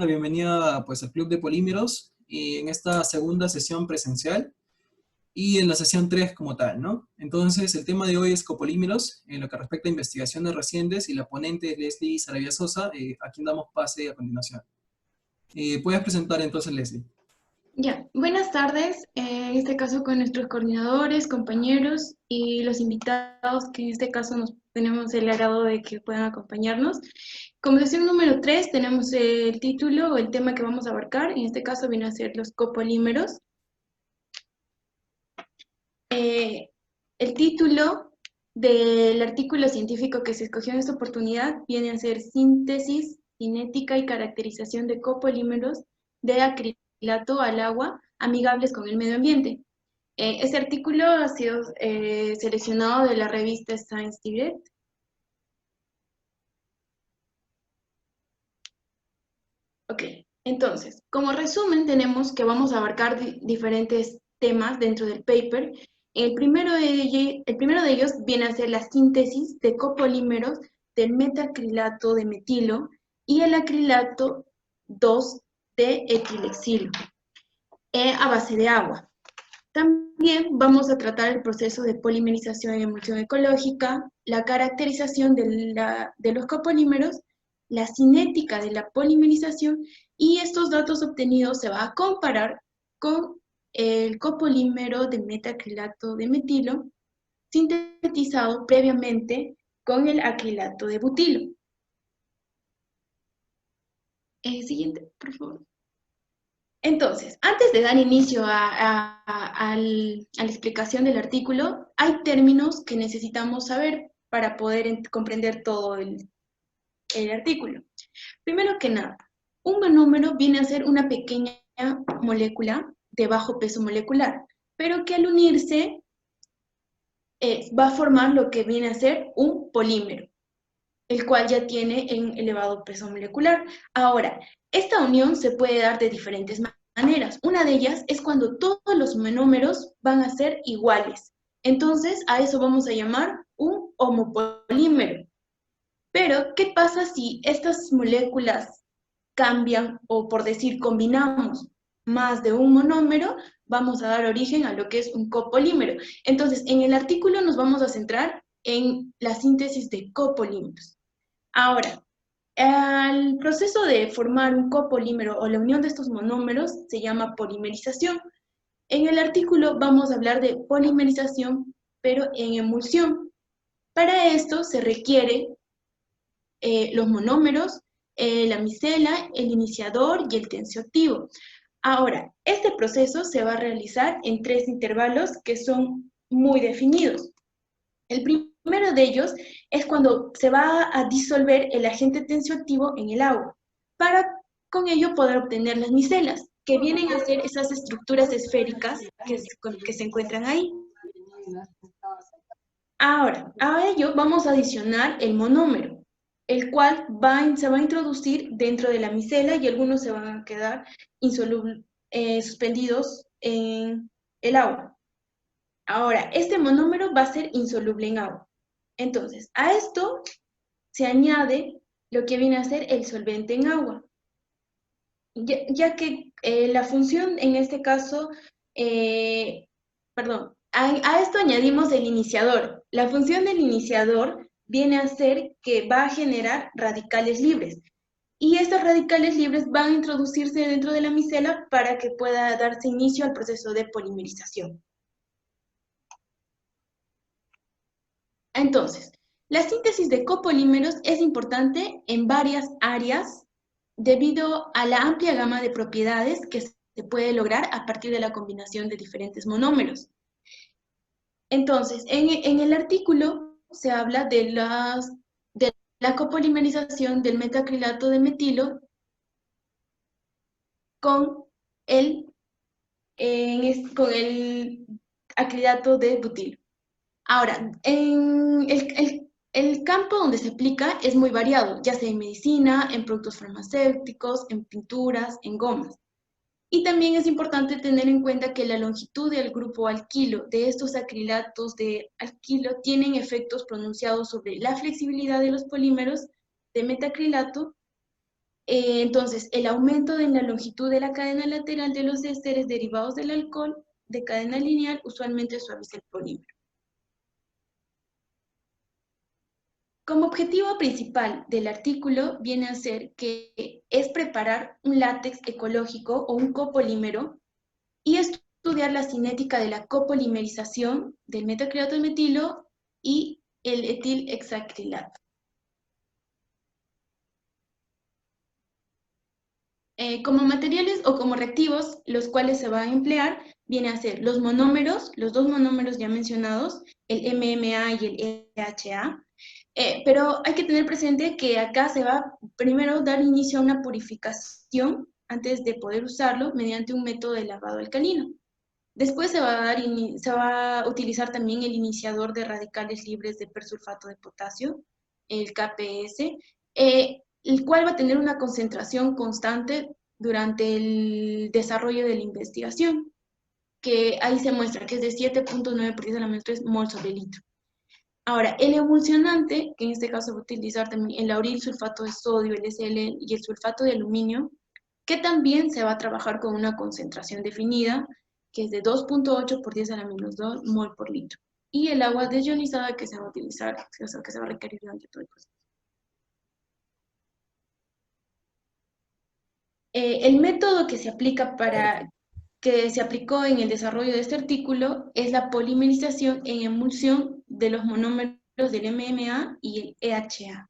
la bienvenida pues, al Club de Polímeros y en esta segunda sesión presencial y en la sesión 3 como tal, ¿no? Entonces, el tema de hoy es copolímeros en lo que respecta a investigaciones recientes y la ponente es Leslie Sarabia Sosa, a quien damos pase a continuación. ¿Puedes presentar entonces, Leslie? Ya, buenas tardes, en este caso con nuestros coordinadores, compañeros y los invitados que en este caso nos tenemos el agrado de que puedan acompañarnos. Como sesión número 3 tenemos el título o el tema que vamos a abarcar, en este caso viene a ser los copolímeros. El título del artículo científico que se escogió en esta oportunidad viene a ser Síntesis, cinética y caracterización de copolímeros de acrilato al agua amigables con el medio ambiente. Este artículo ha sido seleccionado de la revista Science Direct. Ok, entonces, como resumen tenemos que vamos a abarcar diferentes temas dentro del paper. El primero de ellos viene a ser la síntesis de copolímeros del metacrilato de metilo y el acrilato 2 de etilexilo a base de agua. También vamos a tratar el proceso de polimerización en emulsión ecológica, la caracterización de los copolímeros, la cinética de la polimerización, y estos datos obtenidos se va a comparar con el copolímero de metacrilato de metilo sintetizado previamente con el acrilato de butilo. Siguiente, por favor. Entonces, antes de dar inicio a la explicación del artículo, hay términos que necesitamos saber para poder comprender todo el artículo. Primero que nada, un monómero viene a ser una pequeña molécula de bajo peso molecular, pero que al unirse va a formar lo que viene a ser un polímero, el cual ya tiene un elevado peso molecular. Ahora, esta unión se puede dar de diferentes maneras. Una de ellas es cuando todos los monómeros van a ser iguales. Entonces, a eso vamos a llamar un homopolímero. Pero, ¿qué pasa si estas moléculas cambian o, por decir, combinamos más de un monómero? Vamos a dar origen a lo que es un copolímero. Entonces, en el artículo nos vamos a centrar en la síntesis de copolímeros. Ahora, el proceso de formar un copolímero o la unión de estos monómeros se llama polimerización. En el artículo vamos a hablar de polimerización, pero en emulsión. Para esto se requiere los monómeros, la micela, el iniciador y el tensioactivo. Ahora, este proceso se va a realizar en 3 intervalos que son muy definidos. El primero de ellos es cuando se va a disolver el agente tensioactivo en el agua, para con ello poder obtener las micelas, que vienen a ser esas estructuras esféricas que se encuentran ahí. Ahora, a ello vamos a adicionar el monómero, el cual se va a introducir dentro de la micela y algunos se van a quedar suspendidos en el agua. Ahora, este monómero va a ser insoluble en agua. Entonces, a esto se añade lo que viene a ser el solvente en agua, ya que la función en este caso, perdón, a esto añadimos el iniciador. La función del iniciador viene a ser que va a generar radicales libres. Y estos radicales libres van a introducirse dentro de la micela para que pueda darse inicio al proceso de polimerización. Entonces, la síntesis de copolímeros es importante en varias áreas debido a la amplia gama de propiedades que se puede lograr a partir de la combinación de diferentes monómeros. Entonces, en el artículo se habla de la copolimerización del metacrilato de metilo con el acrilato de butilo. Ahora, el campo donde se aplica es muy variado, ya sea en medicina, en productos farmacéuticos, en pinturas, en gomas. Y también es importante tener en cuenta que la longitud del grupo alquilo de estos acrilatos de alquilo tienen efectos pronunciados sobre la flexibilidad de los polímeros de metacrilato Entonces, el aumento en la longitud de la cadena lateral de los ésteres derivados del alcohol de cadena lineal usualmente suaviza el polímero. Como objetivo principal del artículo viene a ser que es preparar un látex ecológico o un copolímero y estudiar la cinética de la copolimerización del metacrilato del metilo y el etilhexacrilato. Como materiales o como reactivos, los cuales se van a emplear, viene a ser los monómeros, los dos monómeros ya mencionados, el MMA y el EHA. Pero hay que tener presente que acá se va primero dar inicio a una purificación antes de poder usarlo mediante un método de lavado alcalino. Después se va a utilizar también el iniciador de radicales libres de persulfato de potasio, el KPS, el cual va a tener una concentración constante durante el desarrollo de la investigación, que ahí se muestra que es de 7.9 por 10 a la menos 3 mol sobre litro. Ahora, el emulsionante, que en este caso va a utilizar también el lauril sulfato de sodio, el SL y el sulfato de aluminio, que también se va a trabajar con una concentración definida, que es de 2.8 por 10 a la menos 2 mol por litro. Y el agua desionizada que se va a utilizar, o sea, que se va a requerir durante todo el proceso. El método que se aplica que se aplicó en el desarrollo de este artículo es la polimerización en emulsión de los monómeros del MMA y el EHA.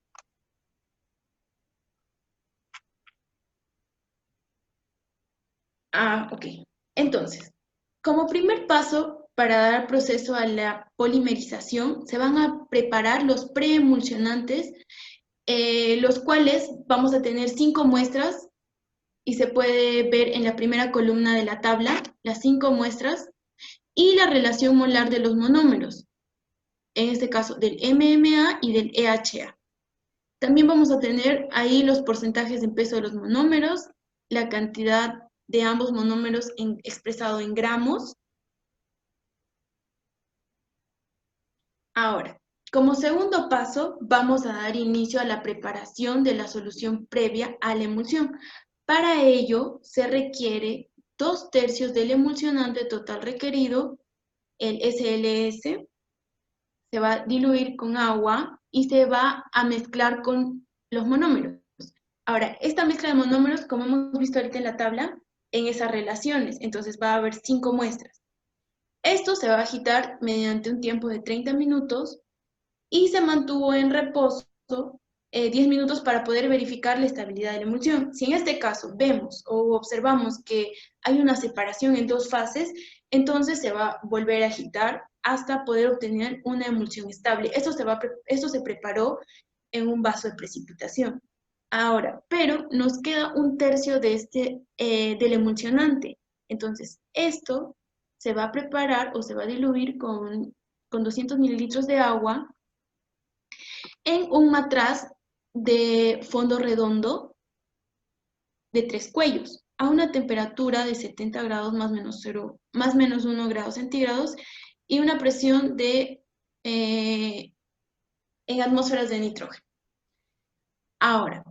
Ok. Entonces, como primer paso para dar proceso a la polimerización, se van a preparar los preemulsionantes, los cuales vamos a tener 5 muestras y se puede ver en la primera columna de la tabla las 5 muestras y la relación molar de los monómeros, en este caso del MMA y del EHA. También vamos a tener ahí los porcentajes de peso de los monómeros, la cantidad de ambos monómeros expresado en gramos. Ahora, como segundo paso, vamos a dar inicio a la preparación de la solución previa a la emulsión. Para ello, se requiere 2/3 del emulsionante total requerido, el SLS, se va a diluir con agua y se va a mezclar con los monómeros. Ahora, esta mezcla de monómeros, como hemos visto ahorita en la tabla, en esas relaciones, entonces va a haber 5 muestras. Esto se va a agitar mediante un tiempo de 30 minutos y se mantuvo en reposo 10 minutos para poder verificar la estabilidad de la emulsión. Si en este caso vemos o observamos que hay una separación en 2 fases, entonces se va a volver a agitar hasta poder obtener una emulsión estable. Esto se preparó en un vaso de precipitación. Ahora, pero nos queda 1/3 del emulsionante. Entonces, esto se va a preparar o se va a diluir con 200 mililitros de agua en un matraz de fondo redondo de 3 cuellos a una temperatura de 70 grados más menos 1 grados centígrados y una presión en atmósferas de nitrógeno. Ahora,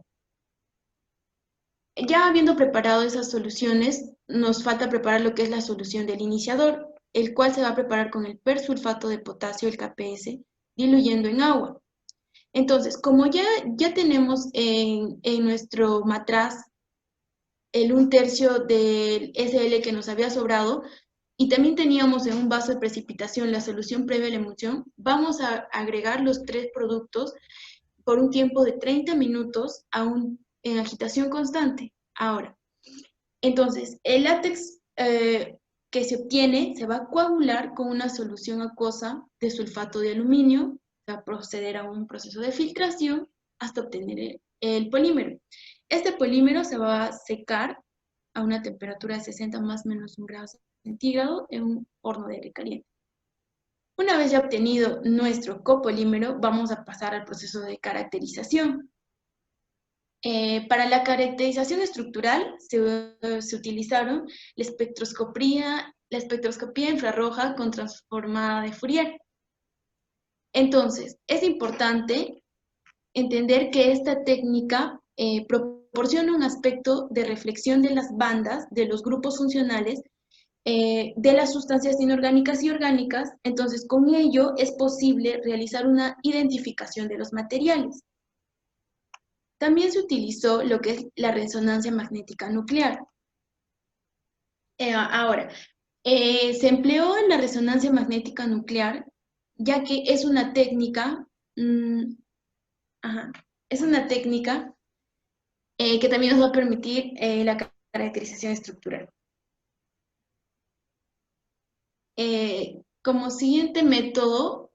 ya habiendo preparado esas soluciones, nos falta preparar lo que es la solución del iniciador, el cual se va a preparar con el persulfato de potasio, el KPS, diluyendo en agua. Entonces, como ya tenemos en nuestro matraz el 1/3 del SL que nos había sobrado, y también teníamos en un vaso de precipitación la solución previa a la emulsión, vamos a agregar los 3 productos por un tiempo de 30 minutos en agitación constante. Ahora, entonces, el látex que se obtiene se va a coagular con una solución acuosa de sulfato de aluminio, va a proceder a un proceso de filtración hasta obtener el polímero. Este polímero se va a secar a una temperatura de 60 más menos 1 grado centígrado en un horno de aire caliente. Una vez ya obtenido nuestro copolímero, vamos a pasar al proceso de caracterización. Para la caracterización estructural se utilizaron la espectroscopía infrarroja con transformada de Fourier. Entonces, es importante entender que esta técnica proporciona un aspecto de reflexión de las bandas de los grupos funcionales de las sustancias inorgánicas y orgánicas. Entonces con ello es posible realizar una identificación de los materiales. También se utilizó lo que es la resonancia magnética nuclear. Ahora, se empleó en la resonancia magnética nuclear, ya que es una técnica, es una técnica que también nos va a permitir la caracterización estructural. Como siguiente método,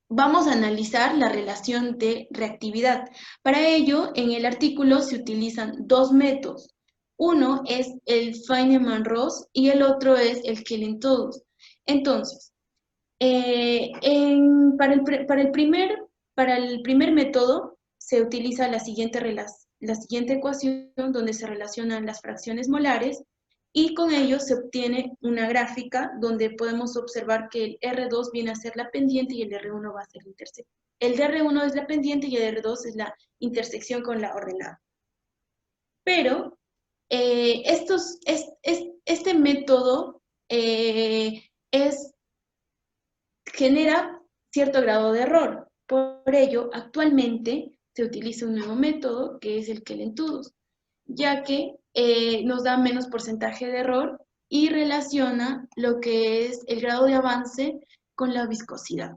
vamos a analizar la relación de reactividad. Para ello, en el artículo se utilizan dos métodos. Uno es el Feynman-Ross y el otro es el Killing-Todos. Entonces, para el primer método se utiliza la siguiente ecuación donde se relacionan las fracciones molares y con ello se obtiene una gráfica donde podemos observar que el R2 viene a ser la pendiente y el R1 va a ser la intersección. El R1 es la pendiente y el R2 es la intersección con la ordenada. Pero este método genera cierto grado de error. Por ello, actualmente se utiliza un nuevo método que es el Killing-Todos, ya que nos da menos porcentaje de error y relaciona lo que es el grado de avance con la viscosidad.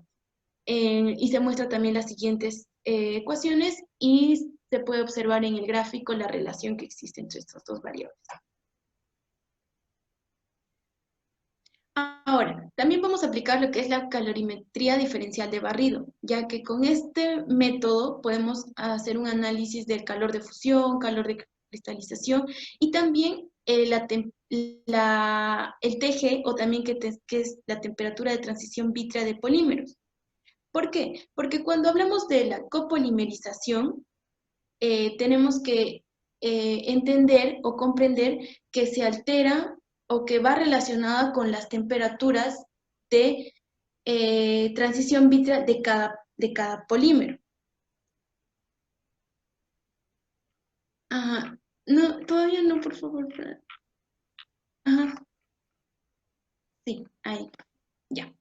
Y se muestra también las siguientes ecuaciones y se puede observar en el gráfico la relación que existe entre estas dos variables. Ahora, también vamos a aplicar lo que es la calorimetría diferencial de barrido, ya que con este método podemos hacer un análisis del calor de fusión, calor de cristalización y también el TG, o también que es la temperatura de transición vítrea de polímeros. ¿Por qué? Porque cuando hablamos de la copolimerización, tenemos que entender o comprender que se altera o que va relacionada con las temperaturas de transición vítrea de cada polímero. Ajá. No, todavía no, por favor. Ajá. Sí, ahí, ya.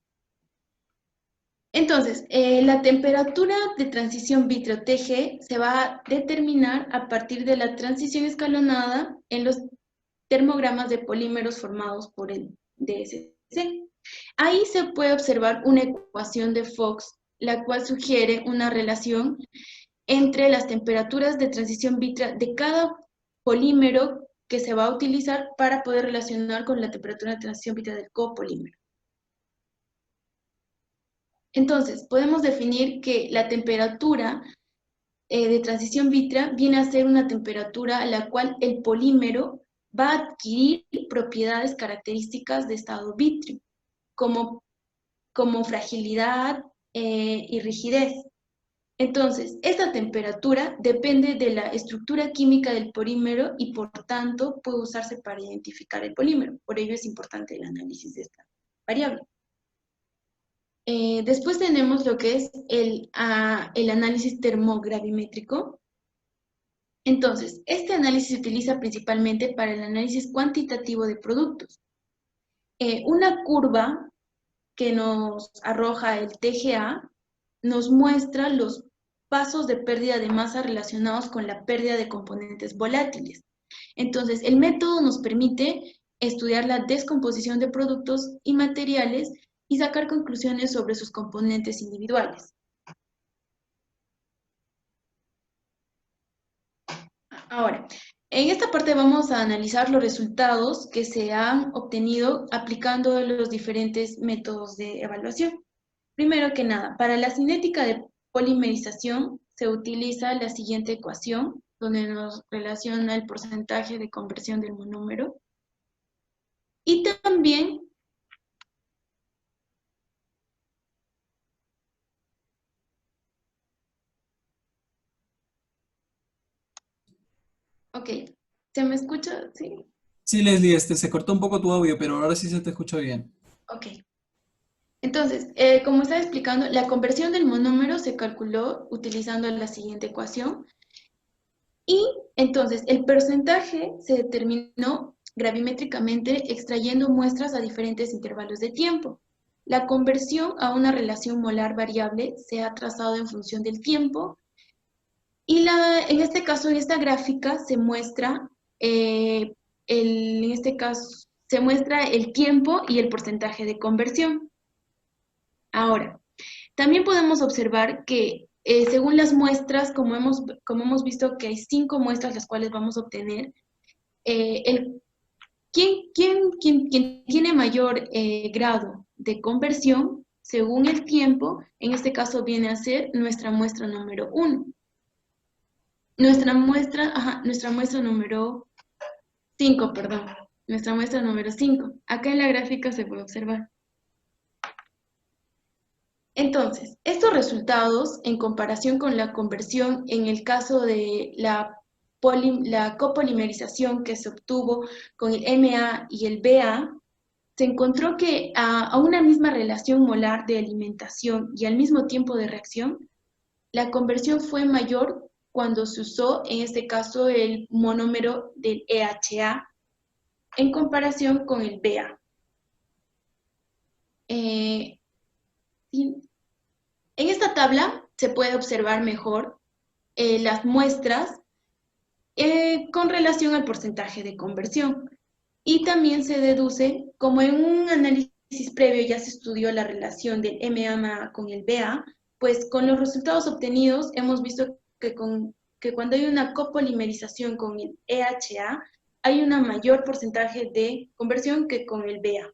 Entonces, la temperatura de transición vítreo TG se va a determinar a partir de la transición escalonada en los termogramas de polímeros formados por el DSC. Ahí se puede observar una ecuación de Fox, la cual sugiere una relación entre las temperaturas de transición vítrea de cada polímero que se va a utilizar para poder relacionar con la temperatura de transición vítrea del copolímero. Entonces, podemos definir que la temperatura de transición vítrea viene a ser una temperatura a la cual el polímero va a adquirir propiedades características de estado vítreo, como fragilidad y rigidez. Entonces, esta temperatura depende de la estructura química del polímero y por tanto puede usarse para identificar el polímero. Por ello es importante el análisis de esta variable. Después tenemos lo que es el análisis termogravimétrico. Entonces, este análisis se utiliza principalmente para el análisis cuantitativo de productos. Una curva que nos arroja el TGA nos muestra los pasos de pérdida de masa relacionados con la pérdida de componentes volátiles. Entonces, el método nos permite estudiar la descomposición de productos y materiales y sacar conclusiones sobre sus componentes individuales. Ahora, en esta parte vamos a analizar los resultados que se han obtenido aplicando los diferentes métodos de evaluación. Primero que nada, para la cinética de polimerización se utiliza la siguiente ecuación, donde nos relaciona el porcentaje de conversión del monómero. Y también ok, ¿se me escucha? Sí. Sí, Leslie, se cortó un poco tu audio, pero ahora sí se te escucha bien. Ok. Entonces, como estaba explicando, la conversión del monómero se calculó utilizando la siguiente ecuación. Y entonces el porcentaje se determinó gravimétricamente extrayendo muestras a diferentes intervalos de tiempo. La conversión a una relación molar variable se ha trazado en función del tiempo y en este caso, en esta gráfica se muestra, en este caso, se muestra el tiempo y el porcentaje de conversión. Ahora, también podemos observar que según las muestras, como hemos visto que hay 5 muestras las cuales vamos a obtener, quien tiene mayor grado de conversión, según el tiempo, en este caso viene a ser nuestra muestra número 1. Nuestra muestra número 5, perdón. Nuestra muestra número 5. Acá en la gráfica se puede observar. Entonces, estos resultados, en comparación con la conversión en el caso de la copolimerización que se obtuvo con el MA y el BA, se encontró que a una misma relación molar de alimentación y al mismo tiempo de reacción, la conversión fue mayor cuando se usó, en este caso, el monómero del EHA en comparación con el BA. En esta tabla se puede observar mejor las muestras con relación al porcentaje de conversión. Y también se deduce, como en un análisis previo ya se estudió la relación del MA con el BA, pues con los resultados obtenidos hemos visto que cuando hay una copolimerización con el EHA, hay un mayor porcentaje de conversión que con el BA.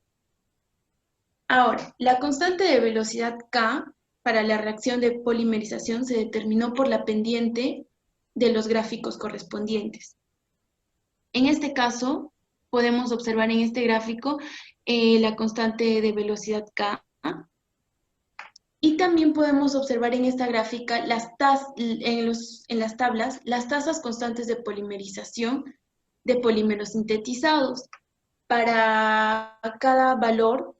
Ahora, la constante de velocidad K para la reacción de polimerización se determinó por la pendiente de los gráficos correspondientes. En este caso, podemos observar en este gráfico la constante de velocidad K. Y también podemos observar en esta gráfica en las tablas las tasas constantes de polimerización de polímeros sintetizados. Para cada valor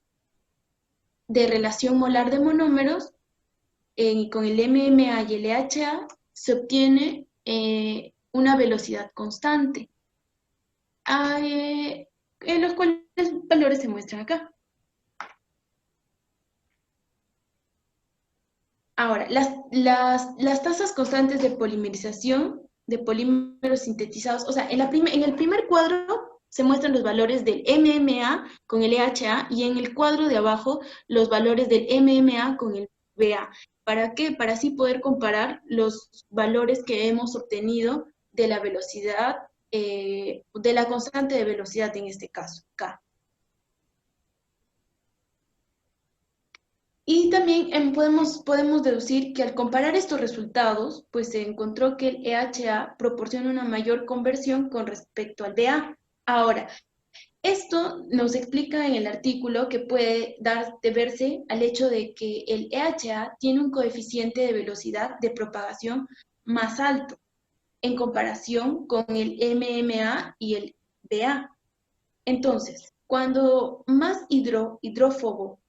de relación molar de monómeros, con el MMA y el EHA, se obtiene una velocidad constante, en los cuales valores se muestran acá. Ahora, las tasas constantes de polimerización de polímeros sintetizados, o sea, en el primer cuadro se muestran los valores del MMA con el EHA y en el cuadro de abajo los valores del MMA con el BA. ¿Para qué? Para así poder comparar los valores que hemos obtenido de la velocidad, de la constante de velocidad en este caso, K. Y también podemos deducir que al comparar estos resultados, pues se encontró que el EHA proporciona una mayor conversión con respecto al BA. Ahora, esto nos explica en el artículo que puede deberse al hecho de que el EHA tiene un coeficiente de velocidad de propagación más alto en comparación con el MMA y el BA. Entonces, cuando más hidrófobo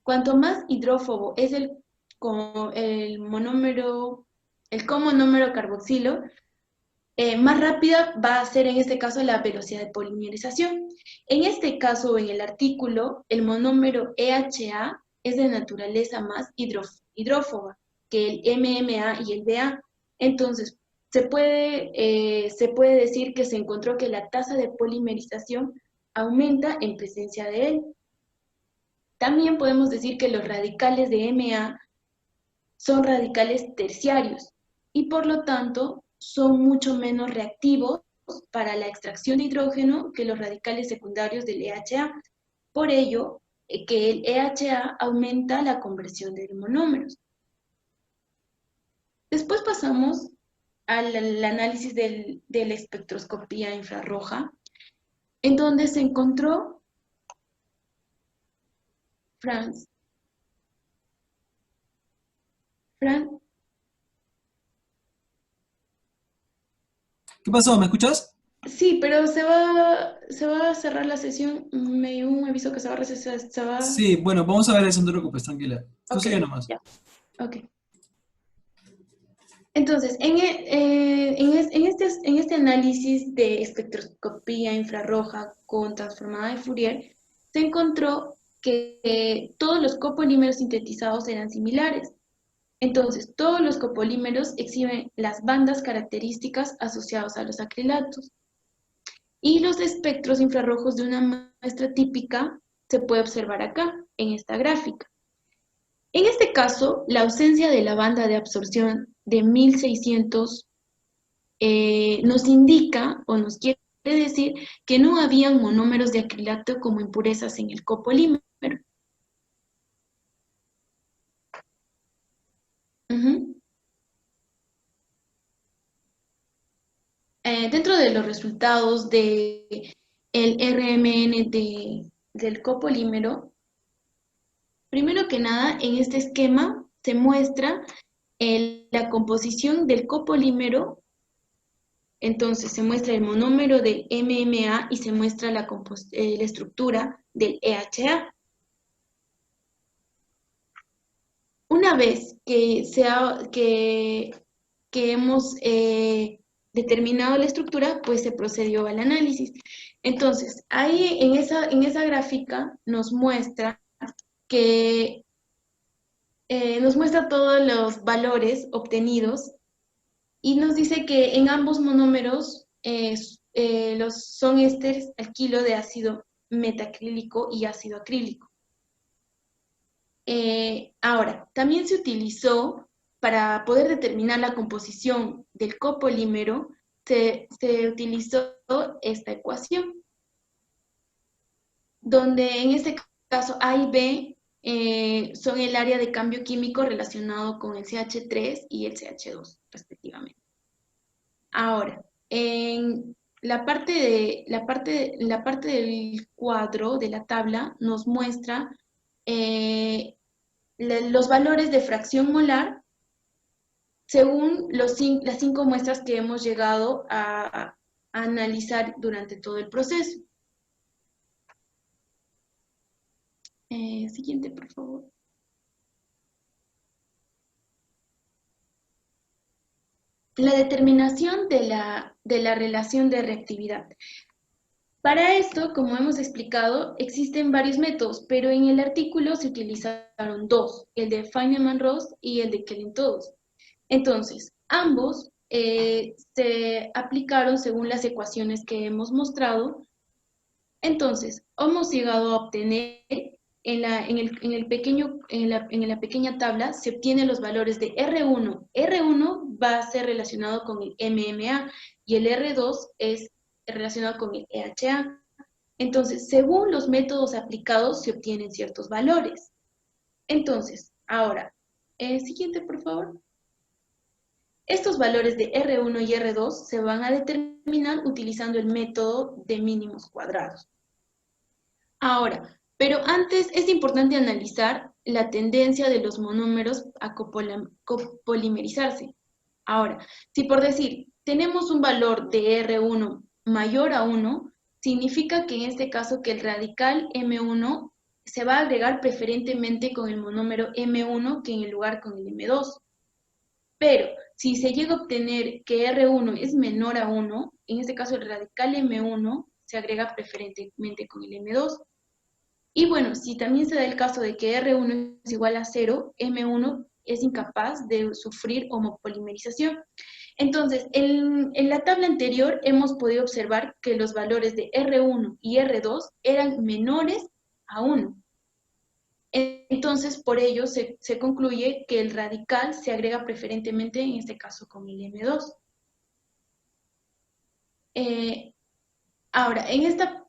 cuanto más hidrófobo es el comonómero carboxilo, más rápida va a ser en este caso la velocidad de polimerización. En este caso, en el artículo, el monómero EHA es de naturaleza más hidrófoba que el MMA y el BA. Entonces, se puede decir que se encontró que la tasa de polimerización aumenta en presencia de él. También podemos decir que los radicales de MA son radicales terciarios y por lo tanto son mucho menos reactivos para la extracción de hidrógeno que los radicales secundarios del EHA. Por ello, que el EHA aumenta la conversión de monómeros. Después pasamos al análisis de la espectroscopía infrarroja, en donde se encontró Fran, ¿Qué pasó? ¿Me escuchas? sí, pero se va a cerrar la sesión. Me dio un aviso que se va a recesar. Sí, bueno, vamos a ver eso, no te preocupes, tranquila. Tú Ok, sigue nomás. ya. Ok. Entonces, en este análisis de espectroscopía infrarroja con transformada de Fourier, se encontró que todos los copolímeros sintetizados eran similares. Entonces, todos los copolímeros exhiben las bandas características asociadas a los acrilatos. Y los espectros infrarrojos de una muestra típica se puede observar acá, en esta gráfica. En este caso, la ausencia de la banda de absorción de 1600 nos indica o nos quiere decir que no habían monómeros de acrilato como impurezas en el copolímero. Dentro de los resultados del RMN del copolímero, primero que nada, en este esquema se muestra la composición del copolímero. Entonces se muestra el monómero del MMA y se muestra la estructura del EHA. Una vez que hemos determinado la estructura, pues se procedió al análisis. Entonces, ahí en esa gráfica nos muestra que nos muestra todos los valores obtenidos y nos dice que en ambos monómeros son ésteres alquilo de ácido metacrílico y ácido acrílico. Ahora, también se utilizó para poder determinar la composición del copolímero, se utilizó esta ecuación, donde en este caso A y B son el área de cambio químico relacionado con el CH3 y el CH2, respectivamente. Ahora, en la parte del cuadro de la tabla nos muestra los valores de fracción molar según las 5 muestras que hemos llegado a analizar durante todo el proceso. Siguiente, por favor. La determinación de la relación de reactividad. Para esto, como hemos explicado, existen varios métodos, pero en el artículo se utilizaron 2, el de Feynman-Ross y el de Kelling-Todos. Entonces, ambos se aplicaron según las ecuaciones que hemos mostrado. Entonces, hemos llegado a obtener en la pequeña tabla se obtienen los valores de R1. R1 va a ser relacionado con el MMA y el R2 es relacionado con el EHA. Entonces, según los métodos aplicados, se obtienen ciertos valores. Entonces, ahora, siguiente, por favor. Estos valores de R1 y R2 se van a determinar utilizando el método de mínimos cuadrados. Ahora, pero antes es importante analizar la tendencia de los monómeros a copolimerizarse. Ahora, si por decir, tenemos un valor de R1 mayor a 1, significa que en este caso que el radical M1 se va a agregar preferentemente con el monómero M1 que en el lugar con el M2. Pero si se llega a obtener que R1 es menor a 1, en este caso el radical M1 se agrega preferentemente con el M2. Y bueno, si también se da el caso de que R1 es igual a 0, M1 es incapaz de sufrir homopolimerización. Entonces, en la tabla anterior hemos podido observar que los valores de R1 y R2 eran menores a 1. Entonces, por ello se concluye que el radical se agrega preferentemente, en este caso, con el M2. Ahora, en esta...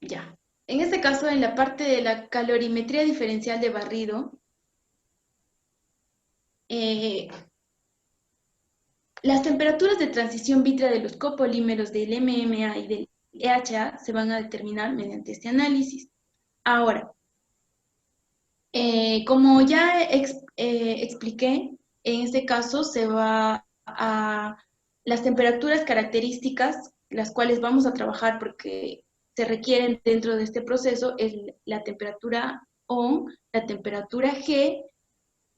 ya. En este caso, en la parte de la calorimetría diferencial de barrido, las temperaturas de transición vítrea de los copolímeros del MMA y del EHA se van a determinar mediante este análisis. Ahora, como ya expliqué, en este caso se va a las temperaturas características, las cuales vamos a trabajar porque se requieren dentro de este proceso es la temperatura ON, la temperatura G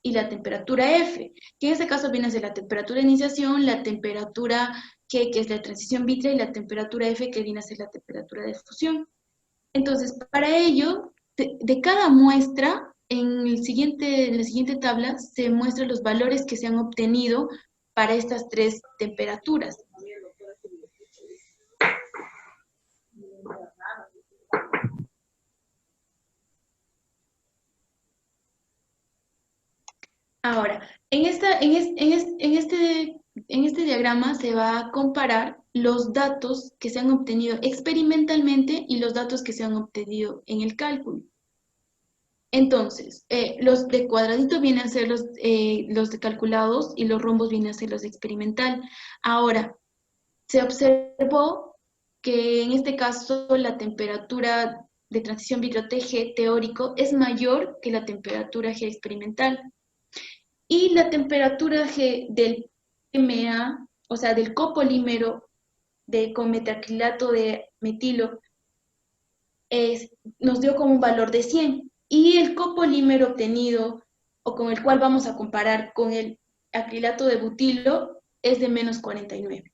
y la temperatura F, que en este caso viene a ser la temperatura de iniciación, la temperatura G, que es la transición vítrea, y la temperatura F, que viene a ser la temperatura de fusión. Entonces, para ello, de cada muestra, en la siguiente tabla se muestran los valores que se han obtenido para estas tres temperaturas. Ahora, en este diagrama se va a comparar los datos que se han obtenido experimentalmente y los datos que se han obtenido en el cálculo. Entonces, los de cuadradito vienen a ser los de calculados y los rombos vienen a ser los de experimental. Ahora, se observó que en este caso la temperatura de transición vitro-TG teórico es mayor que la temperatura G experimental. Y la temperatura G del MA, o sea, del copolímero con metacrilato de metilo, nos dio como un valor de 100. Y el copolímero obtenido, o con el cual vamos a comparar con el acrilato de butilo, es de menos 49.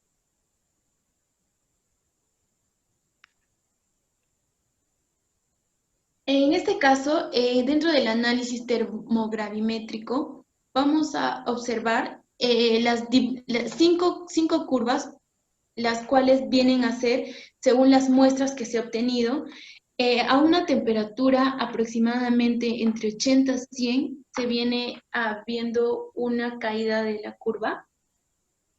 En este caso, dentro del análisis termogravimétrico, vamos a observar las cinco curvas, las cuales vienen a ser, según las muestras que se ha obtenido, a una temperatura aproximadamente entre 80 y 100, se viene viendo una caída de la curva,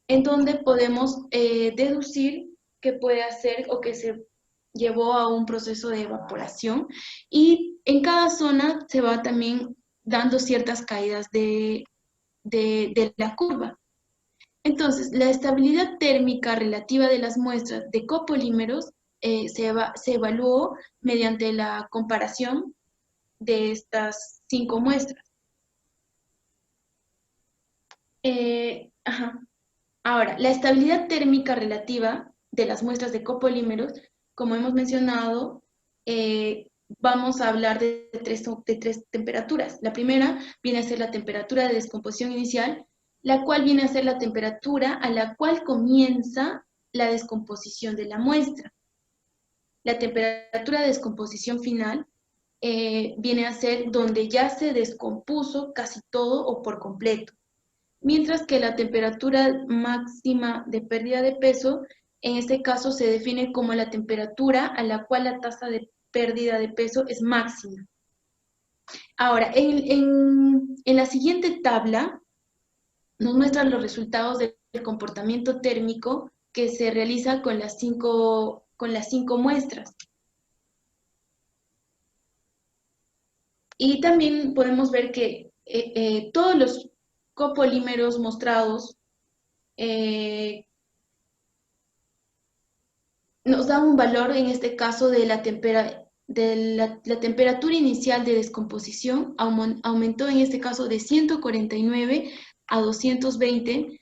en donde podemos deducir que puede hacer o que se llevó a un proceso de evaporación, y en cada zona se va también dando ciertas caídas de la curva. Entonces, la estabilidad térmica relativa de las muestras de copolímeros se evaluó mediante la comparación de estas 5 muestras. Ahora, la estabilidad térmica relativa de las muestras de copolímeros, como hemos mencionado, vamos a hablar de tres temperaturas. La primera viene a ser la temperatura de descomposición inicial, la cual viene a ser la temperatura a la cual comienza la descomposición de la muestra. La temperatura de descomposición final viene a ser donde ya se descompuso casi todo o por completo. Mientras que la temperatura máxima de pérdida de peso, en este caso se define como la temperatura a la cual la tasa de pérdida de peso es máxima. Ahora, en la siguiente tabla nos muestran los resultados del comportamiento térmico que se realiza con las cinco muestras. Y también podemos ver que todos los copolímeros mostrados nos dan un valor, en este caso, de la temperatura inicial de descomposición, aumentó en este caso de 149 a 220,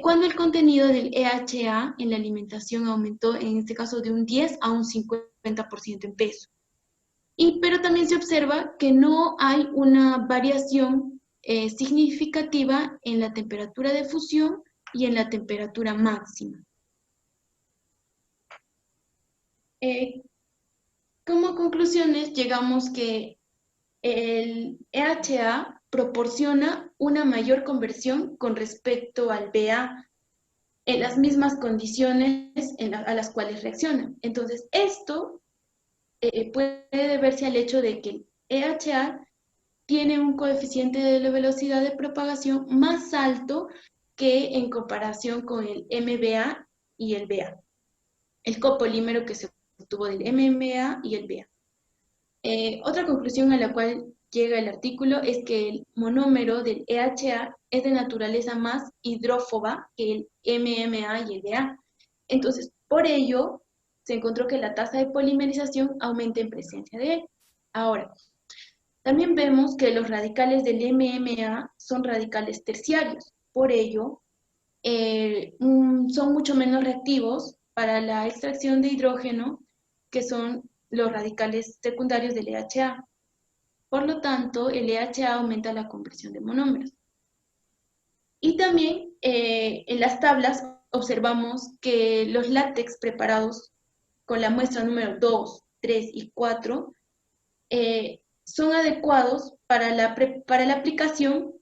cuando el contenido del EHA en la alimentación aumentó, en este caso, de un 10 a un 50% en peso. Pero también se observa que no hay una variación significativa en la temperatura de fusión y en la temperatura máxima. Como conclusiones, llegamos que el EHA proporciona una mayor conversión con respecto al BA en las mismas condiciones a las cuales reaccionan. Entonces, esto puede deberse al hecho de que el EHA tiene un coeficiente de la velocidad de propagación más alto que en comparación con el MBA y el BA, el copolímero que se obtuvo del MMA y el BA. Otra conclusión a la cual llega el artículo es que el monómero del EHA es de naturaleza más hidrófoba que el MMA y el BA. Entonces, por ello, se encontró que la tasa de polimerización aumenta en presencia de él. Ahora, también vemos que los radicales del MMA son radicales terciarios. Por ello, son mucho menos reactivos para la extracción de hidrógeno que son los radicales secundarios del EHA. Por lo tanto, el EHA aumenta la conversión de monómeros. Y también en las tablas observamos que los látex preparados con la muestra número 2, 3 y 4 son adecuados para la aplicación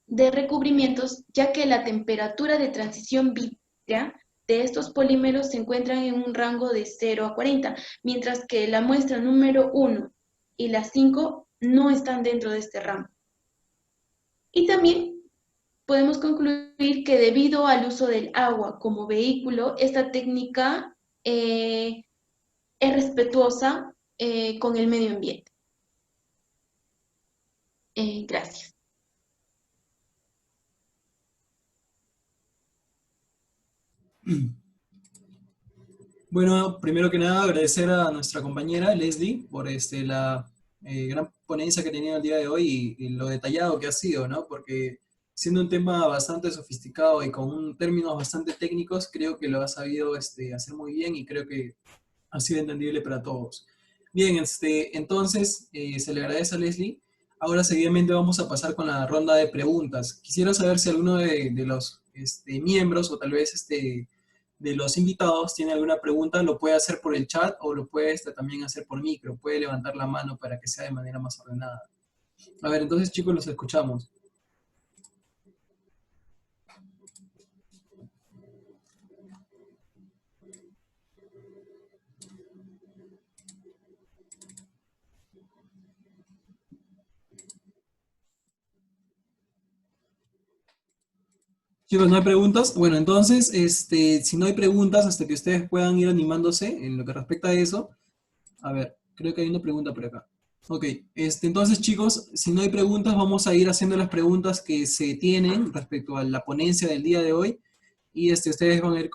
de recubrimientos, ya que la temperatura de transición vítrea de estos polímeros se encuentran en un rango de 0 a 40, mientras que la muestra número 1 y la 5 no están dentro de este rango. Y también podemos concluir que debido al uso del agua como vehículo, esta técnica es respetuosa con el medio ambiente. Gracias. Bueno, primero que nada agradecer a nuestra compañera Leslie por la gran ponencia que ha tenido el día de hoy y lo detallado que ha sido, ¿no? Porque siendo un tema bastante sofisticado y con términos bastante técnicos, creo que lo ha sabido hacer muy bien y creo que ha sido entendible para todos. Bien, entonces se le agradece a Leslie. Ahora seguidamente vamos a pasar con la ronda de preguntas. Quisiera saber si alguno de los miembros o tal vez de los invitados tiene alguna pregunta, lo puede hacer por el chat o lo puede también hacer por micro. Puede levantar la mano para que sea de manera más ordenada. A ver, entonces chicos, los escuchamos. Chicos, ¿no hay preguntas? Bueno, entonces, si no hay preguntas, hasta que ustedes puedan ir animándose en lo que respecta a eso. A ver, creo que hay una pregunta por acá. Ok, entonces chicos, si no hay preguntas, vamos a ir haciendo las preguntas que se tienen respecto a la ponencia del día de hoy y ustedes van a ir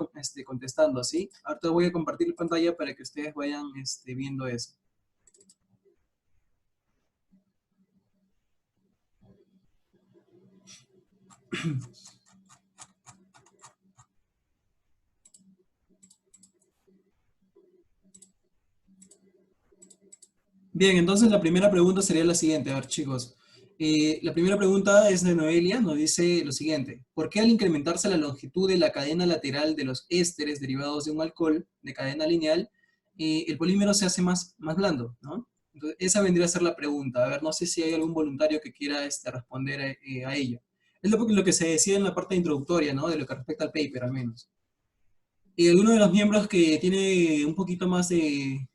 contestando, ¿sí? Ahorita voy a compartir la pantalla para que ustedes vayan viendo eso. Bien, entonces la primera pregunta sería la siguiente. A ver, chicos. La primera pregunta es de Noelia, nos dice lo siguiente. ¿Por qué al incrementarse la longitud de la cadena lateral de los ésteres derivados de un alcohol de cadena lineal, el polímero se hace más blando, ¿no? Entonces, esa vendría a ser la pregunta. A ver, no sé si hay algún voluntario que quiera responder a ello. Es lo que se decía en la parte introductoria, ¿no? De lo que respecta al paper, al menos. ¿Y alguno de los miembros que tiene un poquito más de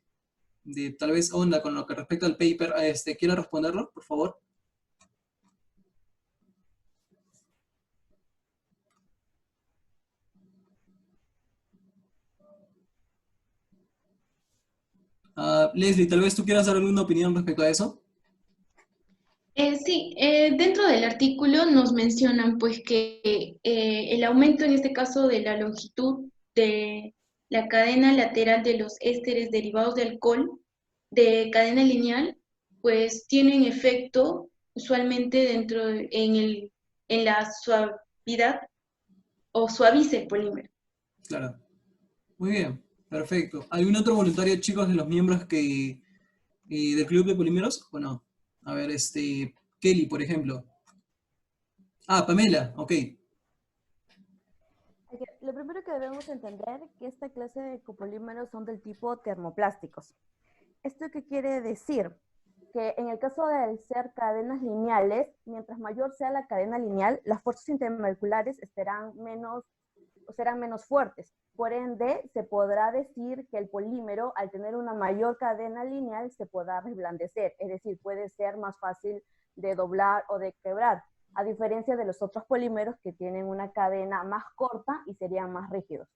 tal vez onda con lo que respecta al paper, ¿quiere responderlo, por favor? Leslie, tal vez tú quieras dar alguna opinión respecto a eso. Sí, dentro del artículo nos mencionan pues que el aumento en este caso de la longitud de la cadena lateral de los ésteres derivados de alcohol de cadena lineal pues tienen efecto usualmente en la suavidad o suaviza el polímero. Claro. Muy bien, perfecto. ¿Algún otro voluntario, chicos, de los miembros del Club de Polímeros o no? A ver, Kelly, por ejemplo. Ah, Pamela, ok. Lo primero que debemos entender es que esta clase de copolímeros son del tipo termoplásticos. ¿Esto qué quiere decir? Que en el caso de ser cadenas lineales, mientras mayor sea la cadena lineal, las fuerzas intermoleculares serán menos fuertes. Por ende, se podrá decir que el polímero, al tener una mayor cadena lineal, se podrá reblandecer, es decir, puede ser más fácil de doblar o de quebrar, a diferencia de los otros polímeros que tienen una cadena más corta y serían más rígidos.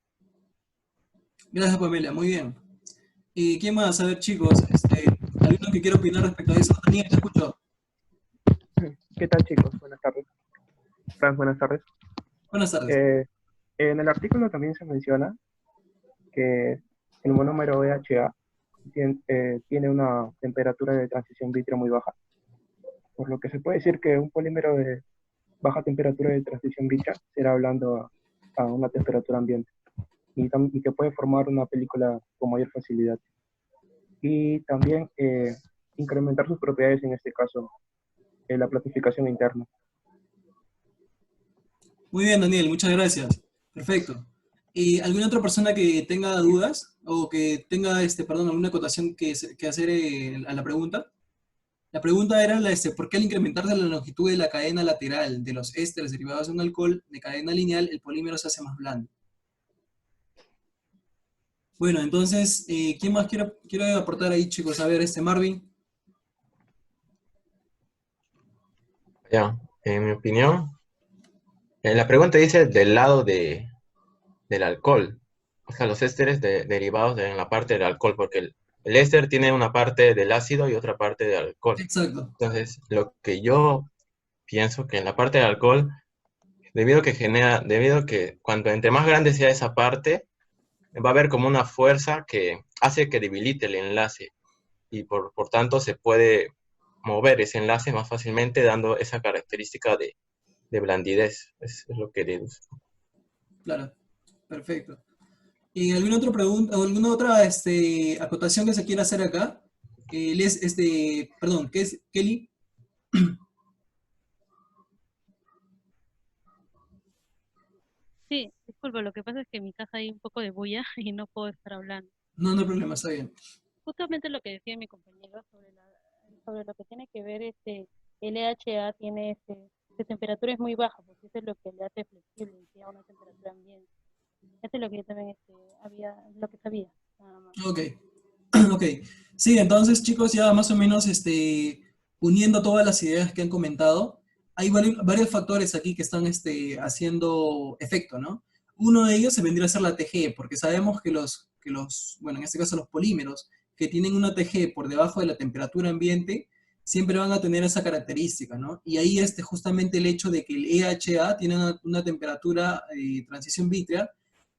Gracias, Pamela, muy bien. ¿Y quién más? A ver, chicos, ¿alguno que quiera opinar respecto a eso? Daniel, te escucho. ¿Qué tal, chicos? Buenas tardes. Frank, buenas tardes. Buenas tardes. En el artículo también se menciona que el monómero EHA tiene una temperatura de transición vitrea muy baja, por lo que se puede decir que un polímero de baja temperatura de transición vitrea será blando a una temperatura ambiente y que puede formar una película con mayor facilidad. y también incrementar sus propiedades, en este caso, la planificación interna. Muy bien, Daniel, muchas gracias. Perfecto. ¿Y alguna otra persona que tenga dudas o que tenga, perdón, alguna acotación que hacer a la pregunta? La pregunta era, ¿por qué al incrementar la longitud de la cadena lateral de los ésteres derivados de un alcohol de cadena lineal, el polímero se hace más blando? Bueno, entonces, ¿quién más quiere aportar ahí, chicos? A ver, Marvin. Ya, en mi opinión, la pregunta dice del lado del alcohol, o sea, los ésteres derivados en la parte del alcohol, porque el éster tiene una parte del ácido y otra parte del alcohol. Exacto. Entonces, lo que yo pienso que en la parte del alcohol, debido a que cuanto entre más grande sea esa parte, va a haber como una fuerza que hace que debilite el enlace y por tanto se puede mover ese enlace más fácilmente dando esa característica de blandidez. Es lo que deduzco. Claro, perfecto. ¿Y alguna otra pregunta o alguna otra acotación que se quiera hacer acá? Perdón, ¿qué es Kelly? Sí, disculpa, lo que pasa es que en mi casa hay un poco de bulla y no puedo estar hablando. No, no hay problema, está bien. Justamente lo que decía mi compañero sobre lo que tiene que ver el EHA tiene de temperatura es muy baja, porque eso es lo que le hace flexible y a una temperatura ambiente. Eso es lo que yo también lo que sabía, nada más. Ok, ok. Sí, entonces chicos, ya más o menos uniendo todas las ideas que han comentado, hay varios factores aquí que están haciendo efecto, ¿no? Uno de ellos se vendría a ser la TG, porque sabemos que bueno, en este caso los polímeros, que tienen una TG por debajo de la temperatura ambiente, siempre van a tener esa característica, ¿no? Y ahí justamente el hecho de que el EHA tiene una temperatura de transición vítrea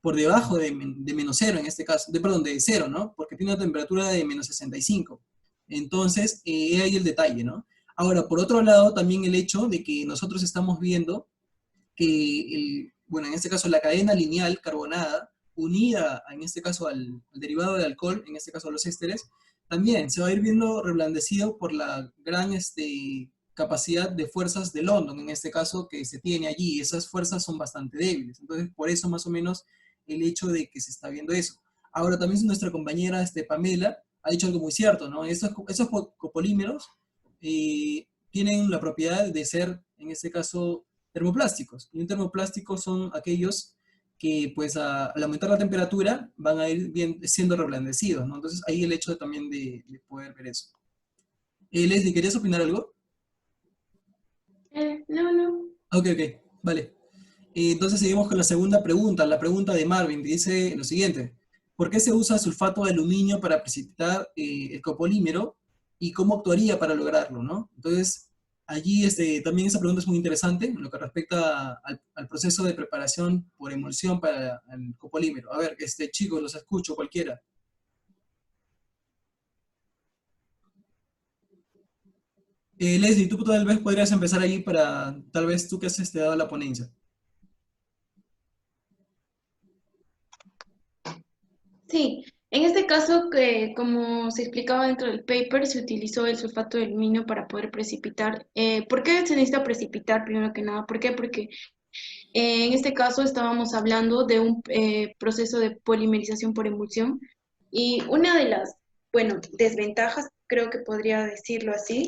por debajo de menos cero en este caso, perdón, de cero, ¿no? Porque tiene una temperatura de menos 65. Entonces, ahí el detalle, ¿no? Ahora, por otro lado, también el hecho de que nosotros estamos viendo que, bueno, en este caso la cadena lineal carbonada, unida en este caso al derivado del alcohol, en este caso a los ésteres, también se va a ir viendo reblandecido por la gran capacidad de fuerzas de London, en este caso, que se tiene allí. Esas fuerzas son bastante débiles. Entonces, por eso más o menos el hecho de que se está viendo eso. Ahora, también nuestra compañera Pamela ha dicho algo muy cierto, ¿no? Esos copolímeros tienen la propiedad de ser, en este caso, termoplásticos. Y un termoplástico son aquellos que, pues, al aumentar la temperatura, van a ir siendo reblandecidos, ¿no? Entonces, ahí el hecho también de poder ver eso. Leslie, ¿querías opinar algo? No. Ok, vale. Entonces seguimos con la segunda pregunta, la pregunta de Marvin, que dice lo siguiente. ¿Por qué se usa sulfato de aluminio para precipitar el copolímero y cómo actuaría para lograrlo, ¿no? Entonces, allí también esa pregunta es muy interesante en lo que respecta al proceso de preparación por emulsión para el copolímero. A ver, chicos, los escucho, cualquiera. Leslie, tú tal vez podrías empezar ahí tal vez tú que has dado la ponencia. Sí, en este caso, como se explicaba dentro del paper, se utilizó el sulfato de aluminio para poder precipitar. ¿Por qué se necesita precipitar primero que nada? ¿Por qué? Porque en este caso estábamos hablando de un proceso de polimerización por emulsión y una de las, bueno, desventajas, creo que podría decirlo así,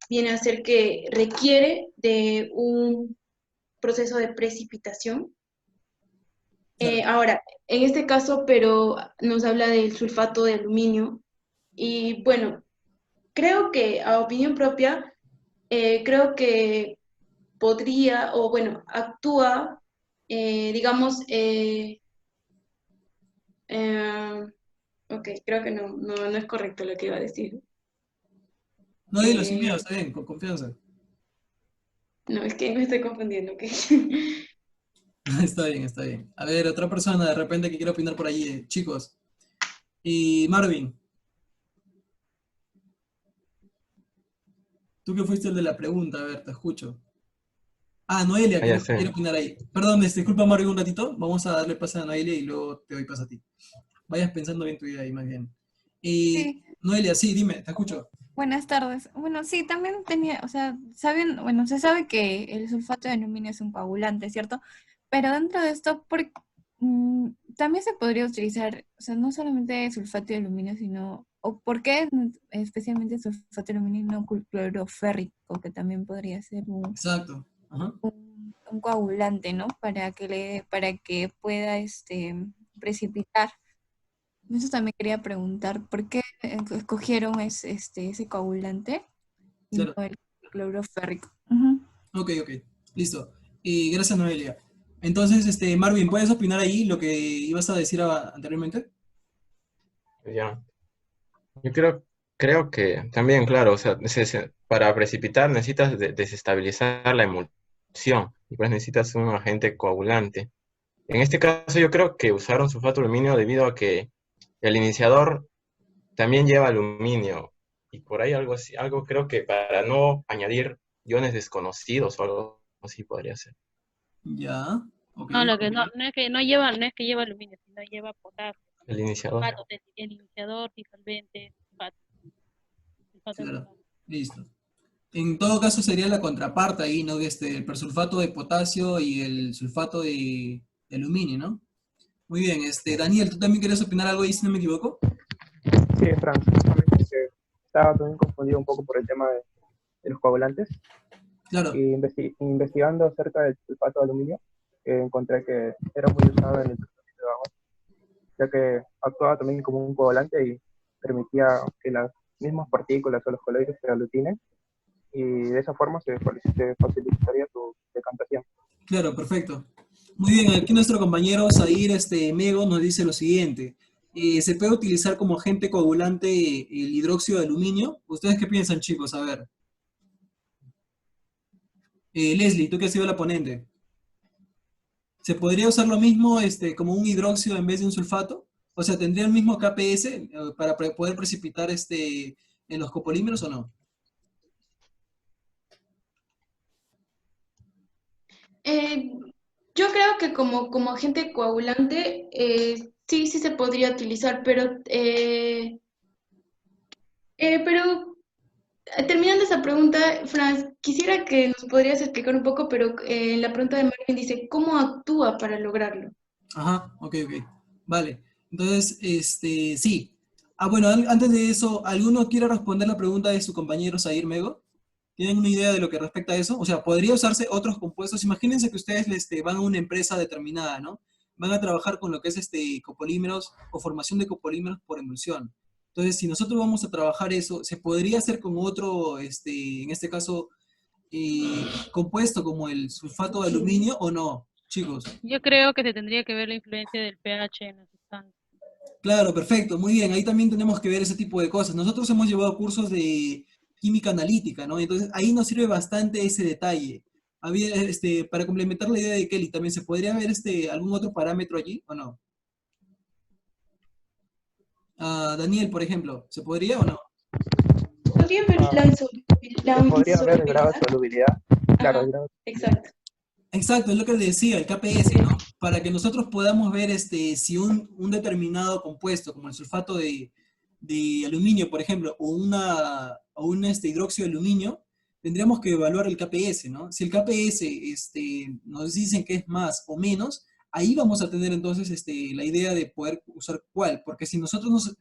viene a ser que requiere de un proceso de precipitación. Ahora, en este caso, pero nos habla del sulfato de aluminio y bueno, creo que a opinión propia, creo que podría, o bueno, actúa, digamos, ok, creo que no es correcto lo que iba a decir. No, dilo sin miedo, Eh, está bien, con confianza. no, es que me estoy confundiendo, ok. Está bien, está bien. A ver, otra persona de repente que quiera opinar por allí, chicos. Y Marvin, tú que fuiste el de la pregunta, a ver, te escucho. Ah, Noelia, Ah, ya quiere sé. opinar ahí. Perdón, disculpa Marvin un ratito. Vamos a darle paso a Noelia y luego te doy paso a ti. Vayas pensando bien tu idea ahí, más bien. Sí, Noelia, sí, dime, te escucho. Buenas tardes. Bueno, sí, también tenía, o sea, saben, bueno, se sabe que el sulfato de aluminio es un coagulante, ¿cierto? Pero dentro de esto, también se podría utilizar, o sea, no solamente sulfato de aluminio, sino, o por qué especialmente sulfato de aluminio y no cloruro férrico, que también podría ser Exacto. Ajá. un coagulante, ¿no? Para que pueda precipitar. Eso también quería preguntar, ¿por qué escogieron ese coagulante y no Claro. el cloruro férrico? Ujú. Ok, ok. Listo. Y gracias, Noelia. Entonces, Marvin, ¿puedes opinar ahí lo que ibas a decir anteriormente? Ya. Yo creo que también, claro, o sea, para precipitar necesitas desestabilizar la emulsión y pues necesitas un agente coagulante. En este caso yo creo que usaron sulfato de aluminio debido a que el iniciador también lleva aluminio y por ahí algo así, algo creo que para no añadir iones desconocidos o algo así podría ser. Ya. Ok. No, lo que no es que no es que lleva aluminio, sino lleva potasio, El iniciador. fosfato, el iniciador, disolvente, sulfato de Claro. potasio. Listo. En todo caso sería la contraparte ahí, ¿no? El persulfato de potasio y el sulfato de aluminio, ¿no? Muy bien, Daniel, ¿tú también quieres opinar algo ahí, si no me equivoco? Sí, Franz, justamente que estaba también confundido un poco por el tema de los coagulantes. Claro, Y investigando acerca del sulfato de aluminio, encontré que era muy usado en el tratamiento de agua, ya que actuaba también como un coagulante y permitía que las mismas partículas o los coloides se aglutinen y de esa forma se facilitaría su decantación. claro, perfecto. Muy bien, aquí nuestro compañero Zair Mego nos dice lo siguiente. ¿Se puede utilizar como agente coagulante el hidróxido de aluminio? ¿Ustedes qué piensan, chicos? A ver. Leslie, tú que has sido la ponente. ¿Se podría usar lo mismo como un hidróxido en vez de un sulfato? O sea, ¿tendría el mismo KPS para poder precipitar en los copolímeros o no? Eh, yo creo que como agente coagulante, sí se podría utilizar, pero terminando esa pregunta, Franz, quisiera que nos podrías explicar un poco, pero la pregunta de Marvin dice, ¿cómo actúa para lograrlo? Ajá, ok, ok. Vale. Entonces, sí. Ah, bueno, antes de eso, ¿alguno quiere responder la pregunta de su compañero Zair Mego? ¿Tienen una idea de lo que respecta a eso? O sea, ¿podría usarse otros compuestos? Imagínense que ustedes van a una empresa determinada, ¿no? Van a trabajar con lo que es copolímeros o formación de copolímeros por emulsión. Entonces, si nosotros vamos a trabajar eso, ¿se podría hacer con otro, en este caso, compuesto como el sulfato de aluminio o no, chicos? Yo creo que se tendría que ver la influencia del pH en la sustancia. Claro, perfecto, muy bien. Ahí también tenemos que ver ese tipo de cosas. Nosotros hemos llevado cursos de química analítica, ¿no? Entonces ahí nos sirve bastante ese detalle. Había, para complementar la idea de Kelly, también se podría ver algún otro parámetro allí o no. Daniel, por ejemplo, ¿se podría o no? ¿Podrían ver Ah, la se podría ver el grado insolubilidad? de solubilidad. Claro, Ajá, el grado de solubilidad. exacto. Exacto, es lo que le decía, el KPS, ¿no? Para que nosotros podamos ver si un determinado compuesto, como el sulfato de aluminio, por ejemplo, o un hidróxido de aluminio, tendríamos que evaluar el KPS, ¿no? Si el KPS nos dicen que es más o menos, ahí vamos a tener entonces la idea de poder usar cuál, porque si nosotros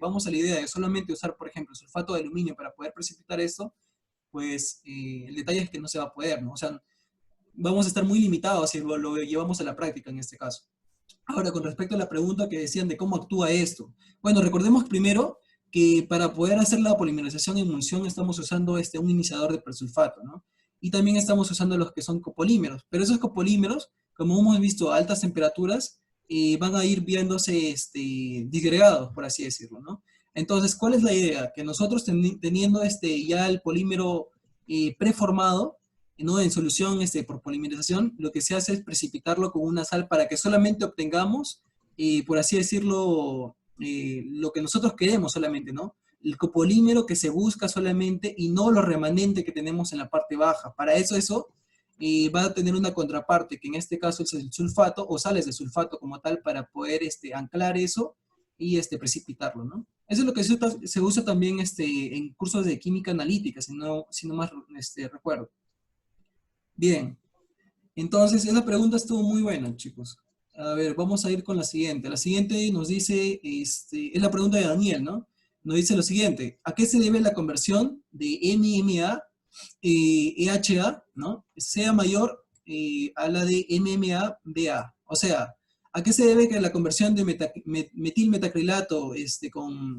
vamos a la idea de solamente usar, por ejemplo, sulfato de aluminio para poder precipitar esto, pues el detalle es que no se va a poder, ¿no? O sea, vamos a estar muy limitados si lo llevamos a la práctica en este caso. Ahora, con respecto a la pregunta que decían de cómo actúa esto. Bueno, recordemos primero que para poder hacer la polimerización en emulsión estamos usando un iniciador de persulfato, ¿no? Y también estamos usando los que son copolímeros. Pero esos copolímeros, como hemos visto a altas temperaturas, van a ir viéndose disgregados, por así decirlo, ¿no? Entonces, ¿cuál es la idea? Que nosotros teniendo ya el polímero preformado, ¿no? En solución por polimerización, lo que se hace es precipitarlo con una sal para que solamente obtengamos, por así decirlo, lo que nosotros queremos solamente, ¿no? El copolímero que se busca solamente y no lo remanente que tenemos en la parte baja. Para eso va a tener una contraparte, que en este caso es el sulfato, o sales de sulfato como tal, para poder anclar eso y precipitarlo, ¿no? Eso es lo que se usa también en cursos de química analítica, si no más recuerdo. Bien, entonces esa pregunta estuvo muy buena, chicos. A ver, vamos a ir con la siguiente. La siguiente nos dice, es la pregunta de Daniel, ¿no? Nos dice lo siguiente: ¿a qué se debe la conversión de NMA, EHA, ¿no? Sea mayor a la de MMA-BA? O sea, ¿a qué se debe que la conversión de metilmetacrilato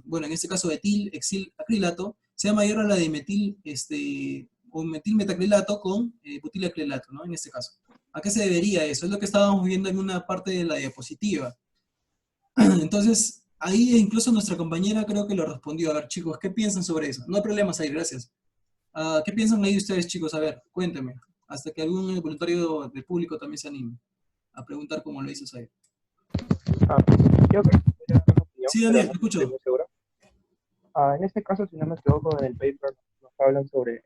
bueno, en este caso etil-exilacrilato, sea mayor a la de o metilmetacrilato con butilacrilato, ¿no? En este caso. ¿A qué se debería eso? Es lo que estábamos viendo en una parte de la diapositiva. Entonces, ahí incluso nuestra compañera creo que lo respondió. A ver, chicos, ¿qué piensan sobre eso? No hay problemas ahí, gracias. ¿Qué piensan ahí ustedes, chicos? A ver, cuéntenme. Hasta que algún voluntario del público también se anime a preguntar como lo hizo Zaire. Yo creo que podría dar una opinión, Sí, pero Daniel, no te escucho. estoy muy seguro. En este caso, si no me equivoco, en el paper nos hablan sobre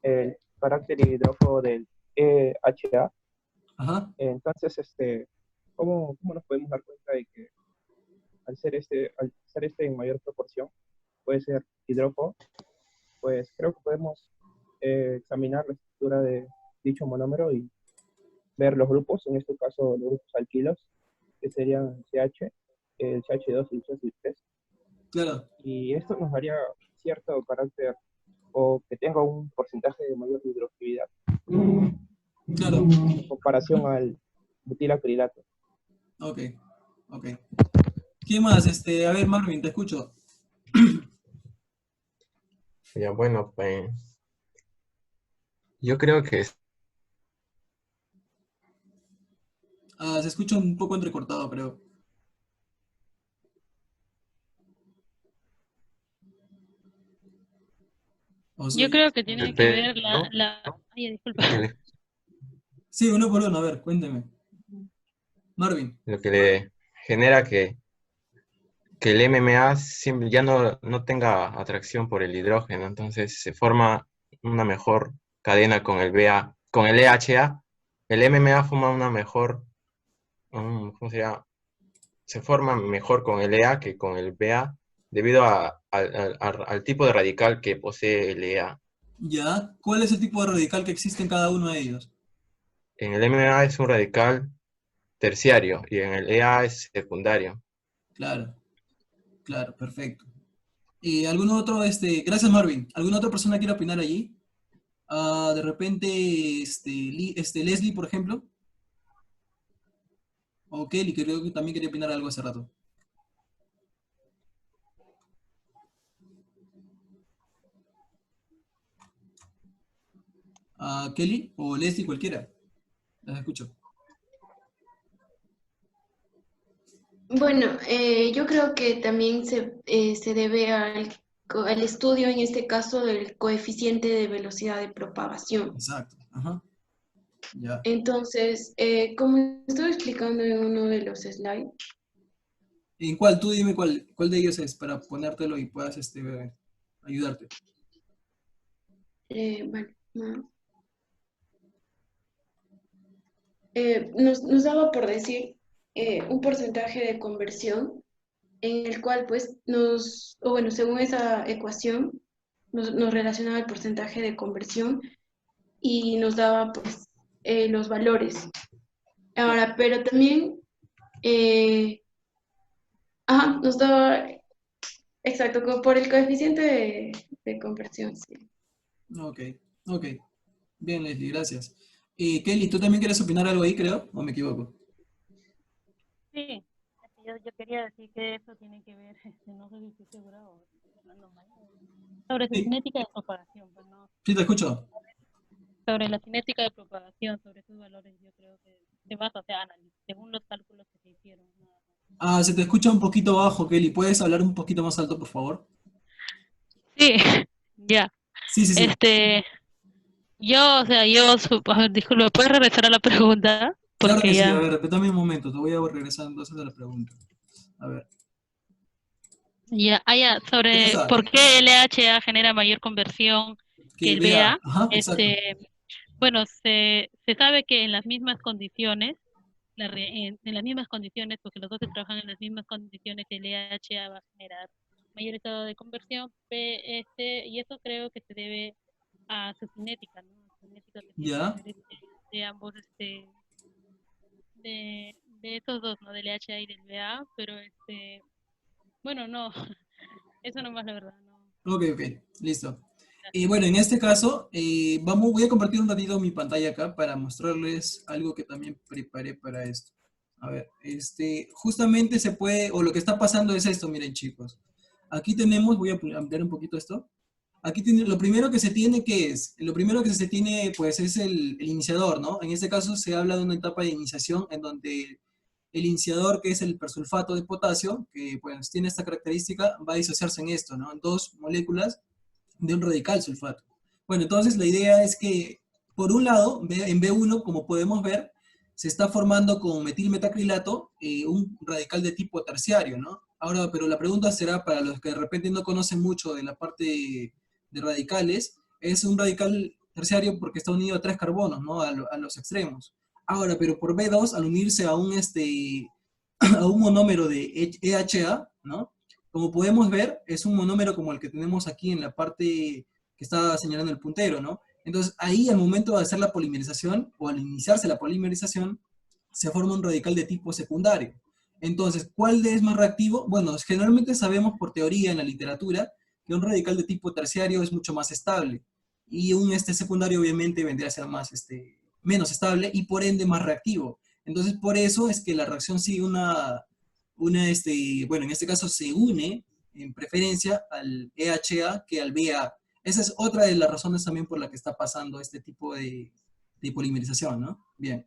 el carácter hidrófobo del EHA. Ajá. Entonces, ¿cómo nos podemos dar cuenta de que al ser en mayor proporción, puede ser hidrófobo? Pues creo que podemos examinar la estructura de dicho monómero y ver los grupos, en este caso los grupos alquilos, que serían CH, el CH2 y el CH3. Claro. Y esto nos daría cierto carácter o que tenga un porcentaje de mayor hidrofibilidad Claro. en comparación al butilacrilato. Ok, ok. ¿Qué más? A ver, Marvin, te escucho. Ya, bueno, pues yo creo que Se escucha un poco entrecortado, creo. O Yo soy- creo que tiene el que ver pelo, Ay, disculpa. Sí, uno por uno, a ver, cuénteme. Marvin. lo que le genera que el MMA ya no tenga atracción por el hidrógeno, entonces se forma una mejor cadena con el BA, con el EHA. El MMA forma una mejor, ¿cómo se llama? Se forma mejor con el EA que con el BA debido al tipo de radical que posee el EA. ¿Ya? ¿Cuál es el tipo de radical que existe en cada uno de ellos? En el MMA es un radical terciario y en el EA es secundario. Claro, claro, perfecto. ¿Y algún otro, gracias Marvin, ¿alguna otra persona quiere opinar allí? De repente, Leslie, por ejemplo, o Kelly, que creo que también quería opinar algo hace rato. Kelly o Leslie, cualquiera. Las escucho. Bueno, yo creo que también se debe al estudio, en este caso, del coeficiente de velocidad de propagación. Exacto. Ajá. Ya. Entonces, como estoy explicando en uno de los slides, ¿En cuál? Tú dime cuál de ellos es para ponértelo y puedas ayudarte. bueno, no. Nos daba por decir un porcentaje de conversión en el cual, pues, o bueno, según esa ecuación, nos relacionaba el porcentaje de conversión y nos daba, pues, los valores. Ahora, pero también, nos daba, exacto, como por el coeficiente de conversión, sí. Ok, ok. Bien, Leslie, gracias. Kelly, ¿tú también quieres opinar algo ahí, creo? ¿O me equivoco? Sí, yo quería decir que eso tiene que ver, no sé si estoy segura o estoy hablando mal, sobre su Sí, cinética de propagación, pues no, sí, te escucho. sobre la cinética de propagación, sobre sus valores, yo creo que se basa, o sea, según los cálculos que se hicieron. Se te escucha un poquito bajo, Kelly. ¿Puedes hablar un poquito más alto, por favor? Sí, ya. Sí, sí, sí. O sea, a ver, disculpe, ¿puedes regresar a la pregunta? Claro que Porque sí. A ya, ver, repítame un momento. Te voy a regresar entonces a la pregunta. A ver. sobre Esa, por qué el LHA genera mayor conversión que que el vea. BA. Ajá, exacto. Bueno, se sabe que en las mismas condiciones, en las mismas condiciones, porque los dos se trabajan en las mismas condiciones, el LHA va a generar mayor estado de conversión, y eso creo que se debe a su cinética, ¿no? A su cinética que tiene que ¿Ya? ver de ambos, de estos dos, ¿no? Del HA y del BA, pero bueno, no, eso nomás la verdad, no. Ok, ok, listo. Y bueno, en este caso, voy a compartir un ratito mi pantalla acá para mostrarles algo que también preparé para esto. A ver, justamente se puede, o lo que está pasando es esto, miren chicos. Aquí tenemos, voy a ampliar un poquito esto. Aquí tiene, lo primero que se tiene, ¿qué es? Lo primero que se tiene, pues, es el iniciador, ¿no? En este caso se habla de una etapa de iniciación en donde el iniciador, que es el persulfato de potasio, que pues tiene esta característica, va a disociarse en esto, ¿no? En dos moléculas de un radical sulfato. Bueno, entonces la idea es que, por un lado, en B1, como podemos ver, se está formando con metilmetacrilato un radical de tipo terciario, ¿no? Ahora, pero la pregunta será para los que de repente no conocen mucho de la parte de radicales, es un radical terciario porque está unido a 3 carbonos, ¿no? A los extremos. Ahora, pero por B2, al unirse a a un monómero de EHA, ¿no? Como podemos ver, es un monómero como el que tenemos aquí en la parte que está señalando el puntero, ¿no? Entonces, ahí al momento de hacer la polimerización, o al iniciarse la polimerización, se forma un radical de tipo secundario. Entonces, ¿cuál es más reactivo? Bueno, generalmente sabemos por teoría en la literatura que un radical de tipo terciario es mucho más estable, y un secundario obviamente vendría a ser menos estable y por ende más reactivo. Entonces, por eso es que la reacción sigue bueno, en este caso se une en preferencia al EHA que al BA. Esa es otra de las razones también por la que está pasando este tipo de polimerización, ¿no? Bien.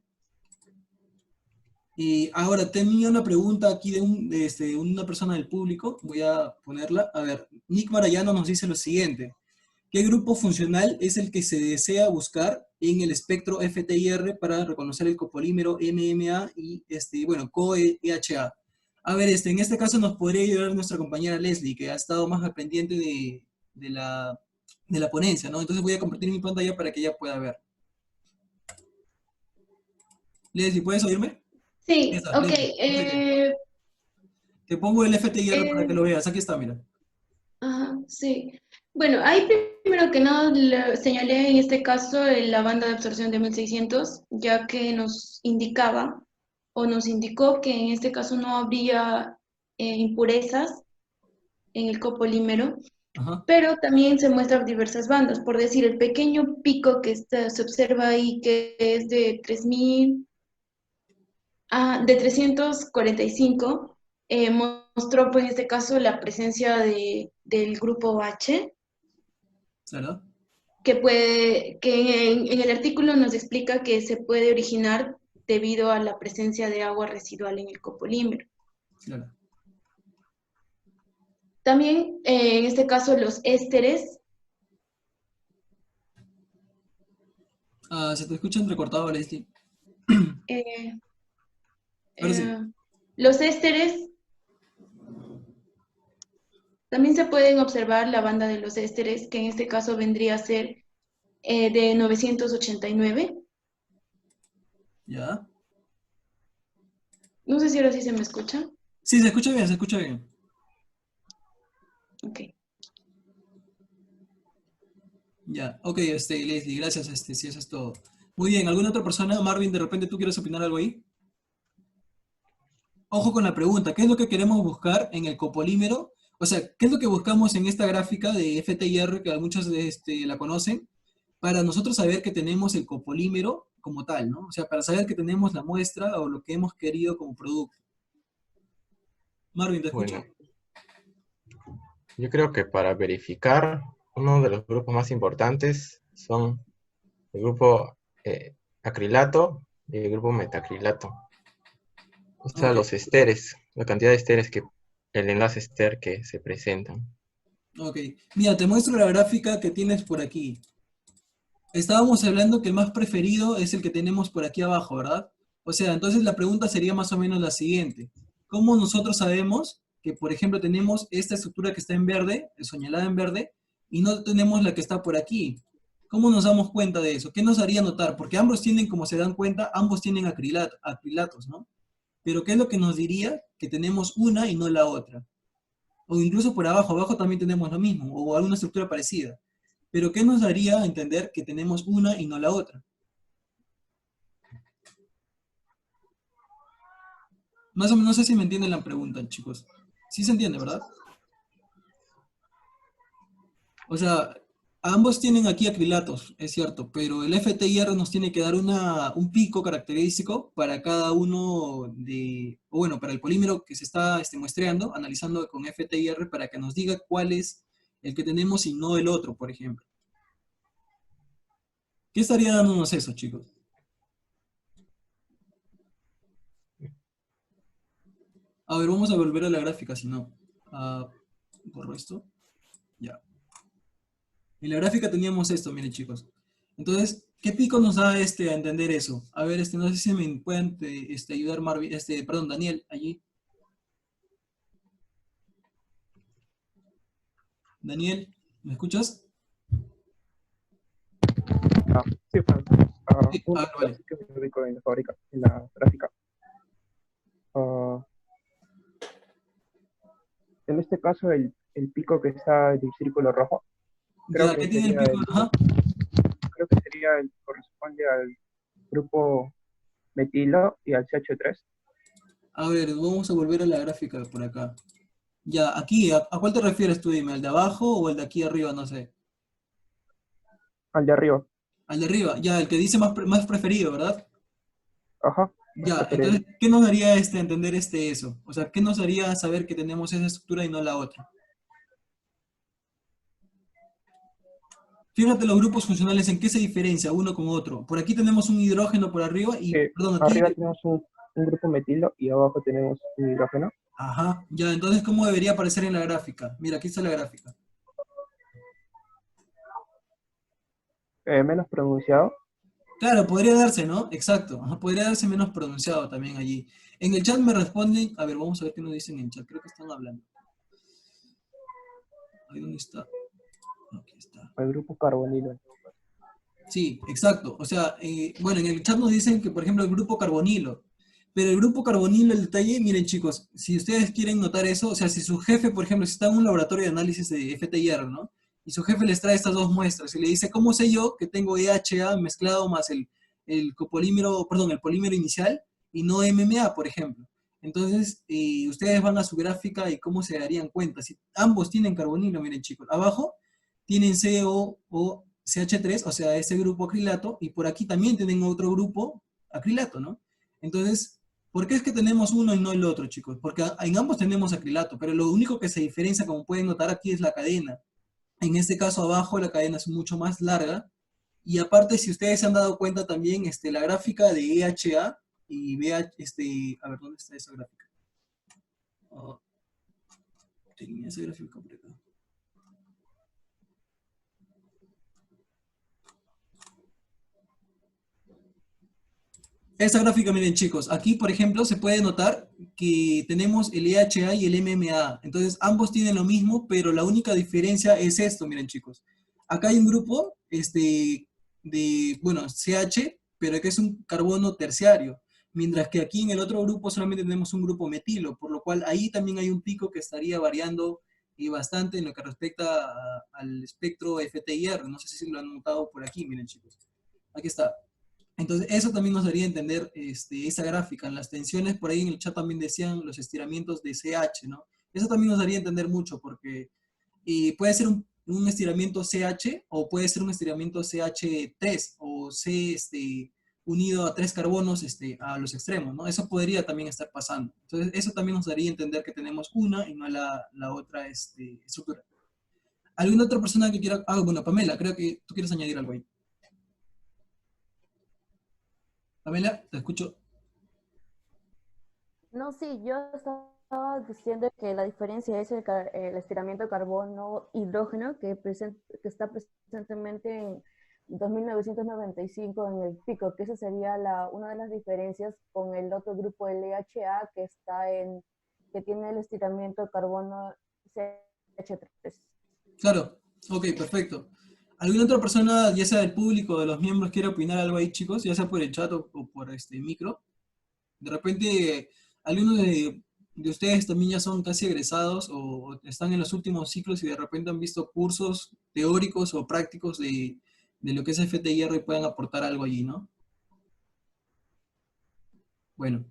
Y ahora tenía una pregunta aquí de una persona del público, voy a ponerla. A ver, Nick Marayano nos dice lo siguiente. ¿Qué grupo funcional es el que se desea buscar en el espectro FTIR para reconocer el copolímero MMA y, bueno, CoEHA? A ver, en este caso nos podría ayudar nuestra compañera Leslie, que ha estado más al pendiente de la ponencia, ¿no? Entonces voy a compartir mi pantalla para que ella pueda ver. Leslie, ¿puedes oírme? Sí, Esa, ok. Leslie, perfecto. Te pongo el FTIR para que lo veas. Aquí está, mira. Ajá, sí. Bueno, ahí primero que nada señalé en este caso la banda de absorción de 1600, ya que nos indicaba o nos indicó que en este caso no habría impurezas en el copolímero, Ajá. pero también se muestran diversas bandas. Por decir, el pequeño pico que se observa ahí, que es de 3000, de 345, mostró pues, en este caso la presencia del grupo H, ¿Claro? que en el artículo nos explica que se puede originar debido a la presencia de agua residual en el copolímero. Claro. También, en este caso, los ésteres. Se te escucha entrecortado, Leslie. eh, Ahora sí. los ésteres, también se pueden observar la banda de los ésteres, que en este caso vendría a ser de 989. ¿Ya? No sé si ahora sí se me escucha. Sí, se escucha bien, se escucha bien. Ok. Ya, ok, Leslie, gracias, sí, eso es todo. Muy bien, ¿alguna otra persona? Marvin, de repente tú quieres opinar algo ahí. Ojo con la pregunta, ¿qué es lo que queremos buscar en el copolímero? O sea, ¿qué es lo que buscamos en esta gráfica de FTIR, que muchos la conocen, para nosotros saber que tenemos el copolímero como tal, ¿no? O sea, para saber que tenemos la muestra o lo que hemos querido como producto. Marvin, ¿te escucho? Bueno, yo creo que para verificar, uno de los grupos más importantes son el grupo acrilato y el grupo metacrilato. O sea, Ok. los esteres, la cantidad de esteres el enlace ester que se presentan. Ok, mira, te muestro la gráfica que tienes por aquí. Estábamos hablando que el más preferido es el que tenemos por aquí abajo, ¿verdad? O sea, entonces la pregunta sería más o menos la siguiente. ¿Cómo nosotros sabemos que, por ejemplo, tenemos esta estructura que está en verde, señalada en verde, y no tenemos la que está por aquí? ¿Cómo nos damos cuenta de eso? ¿Qué nos haría notar? Porque ambos tienen, como se dan cuenta, ambos tienen acrilatos, ¿no? Pero ¿qué es lo que nos diría que tenemos una y no la otra? O incluso por abajo, abajo también tenemos lo mismo, o alguna estructura parecida. Pero ¿qué nos daría a entender que tenemos una y no la otra? Más o menos, no sé si me entienden la pregunta, chicos. Sí se entiende, ¿verdad? O sea, ambos tienen aquí acrilatos, es cierto, pero el FTIR nos tiene que dar un pico característico para cada uno de, o bueno, para el polímero que se está muestreando, analizando con FTIR para que nos diga cuál es el que tenemos y no el otro, por ejemplo. ¿Qué estaría dándonos eso, chicos? A ver, vamos a volver a la gráfica, si no. Borro esto. Ya. En la gráfica teníamos esto, miren chicos. Entonces, ¿qué pico nos da a entender eso? A ver, no sé si me pueden ayudar Marvin, perdón, Daniel, allí. Daniel, ¿me escuchas? Sí, pues, Sí, un vale. que me ubico en la fábrica, en la gráfica. En este caso, el pico que está en el círculo rojo, creo Ya, que ¿qué tiene el sería pico? Ajá. corresponde al grupo metilo y al CH3. A ver, vamos a volver a la gráfica por acá. Ya, aquí, ¿a cuál te refieres tú? Dime, ¿al de abajo o el de aquí arriba? No sé. Al de arriba. Al de arriba, ya, el que dice más preferido, ¿verdad? Ajá, más Ya, preferido. entonces, ¿qué nos haría entender eso? O sea, ¿qué nos haría saber que tenemos esa estructura y no la otra? Fíjate los grupos funcionales en qué se diferencia uno con otro. Por aquí tenemos un hidrógeno por arriba y, perdón, aquí, Arriba tenemos un grupo metilo y abajo tenemos un hidrógeno. ajá, ya, entonces, ¿cómo debería aparecer en la gráfica? Mira, aquí está la gráfica. Menos pronunciado. Claro, podría darse, ¿no? Exacto, ajá, podría darse menos pronunciado también allí. En el chat me responden, a ver, vamos a ver qué nos dicen en el chat, creo que están hablando. Ahí, ¿dónde está? Aquí está. El grupo carbonilo. Sí, exacto. O sea, bueno, en el chat nos dicen que, por ejemplo, el grupo carbonilo. Pero el grupo carbonilo, el detalle, miren chicos, si ustedes quieren notar eso, o sea, si su jefe, por ejemplo, si está en un laboratorio de análisis de FTIR, ¿no? Y su jefe les trae estas dos muestras y le dice, ¿cómo sé yo que tengo EHA mezclado más el copolímero, perdón, el polímero inicial y no MMA, por ejemplo? Entonces, ustedes van a su gráfica y cómo se darían cuenta. Si ambos tienen carbonilo, miren chicos, abajo tienen CO o CH3, o sea, ese grupo acrilato, y por aquí también tienen otro grupo acrilato, ¿no? Entonces, ¿por qué es que tenemos uno y no el otro, chicos? Porque en ambos tenemos acrilato, pero lo único que se diferencia, como pueden notar aquí, es la cadena. En este caso abajo la cadena es mucho más larga, y aparte, si ustedes se han dado cuenta también, la gráfica de EHA y BH, a ver, ¿dónde está esa gráfica? Oh, tenía esa gráfica por acá. Esta gráfica, miren chicos, aquí por ejemplo se puede notar que tenemos el EHA y el MMA. Entonces ambos tienen lo mismo, pero la única diferencia es esto, miren chicos. Acá hay un grupo bueno, CH, pero que es un carbono terciario. Mientras que aquí en el otro grupo solamente tenemos un grupo metilo, por lo cual ahí también hay un pico que estaría variando bastante en lo que respecta al espectro FTIR. No sé si lo han notado por aquí, miren chicos. Aquí está. Entonces, eso también nos daría a entender esa gráfica. En las tensiones, por ahí en el chat también decían los estiramientos de CH, ¿no? Eso también nos daría a entender mucho, porque puede ser un estiramiento CH o puede ser un estiramiento CH3 o C unido a 3 carbonos a los extremos, ¿no? Eso podría también estar pasando. Entonces, eso también nos daría a entender que tenemos una y no la otra estructura. ¿Alguna otra persona que quiera? Ah, bueno, Pamela, creo que tú quieres añadir algo ahí. Pamela, te escucho. No, sí, yo estaba diciendo que la diferencia es el estiramiento carbono-hidrógeno que está presentemente en 2995 en el pico, que esa sería una de las diferencias con el otro grupo, el EHA, que tiene el estiramiento carbono CH3. Claro, ok, perfecto. ¿Alguna otra persona, ya sea del público o de los miembros, quiere opinar algo ahí, chicos? Ya sea por el chat o por micro. De repente, alguno de ustedes también ya son casi egresados o están en los últimos ciclos y de repente han visto cursos teóricos o prácticos de lo que es FTIR y puedan aportar algo allí, ¿no? Bueno,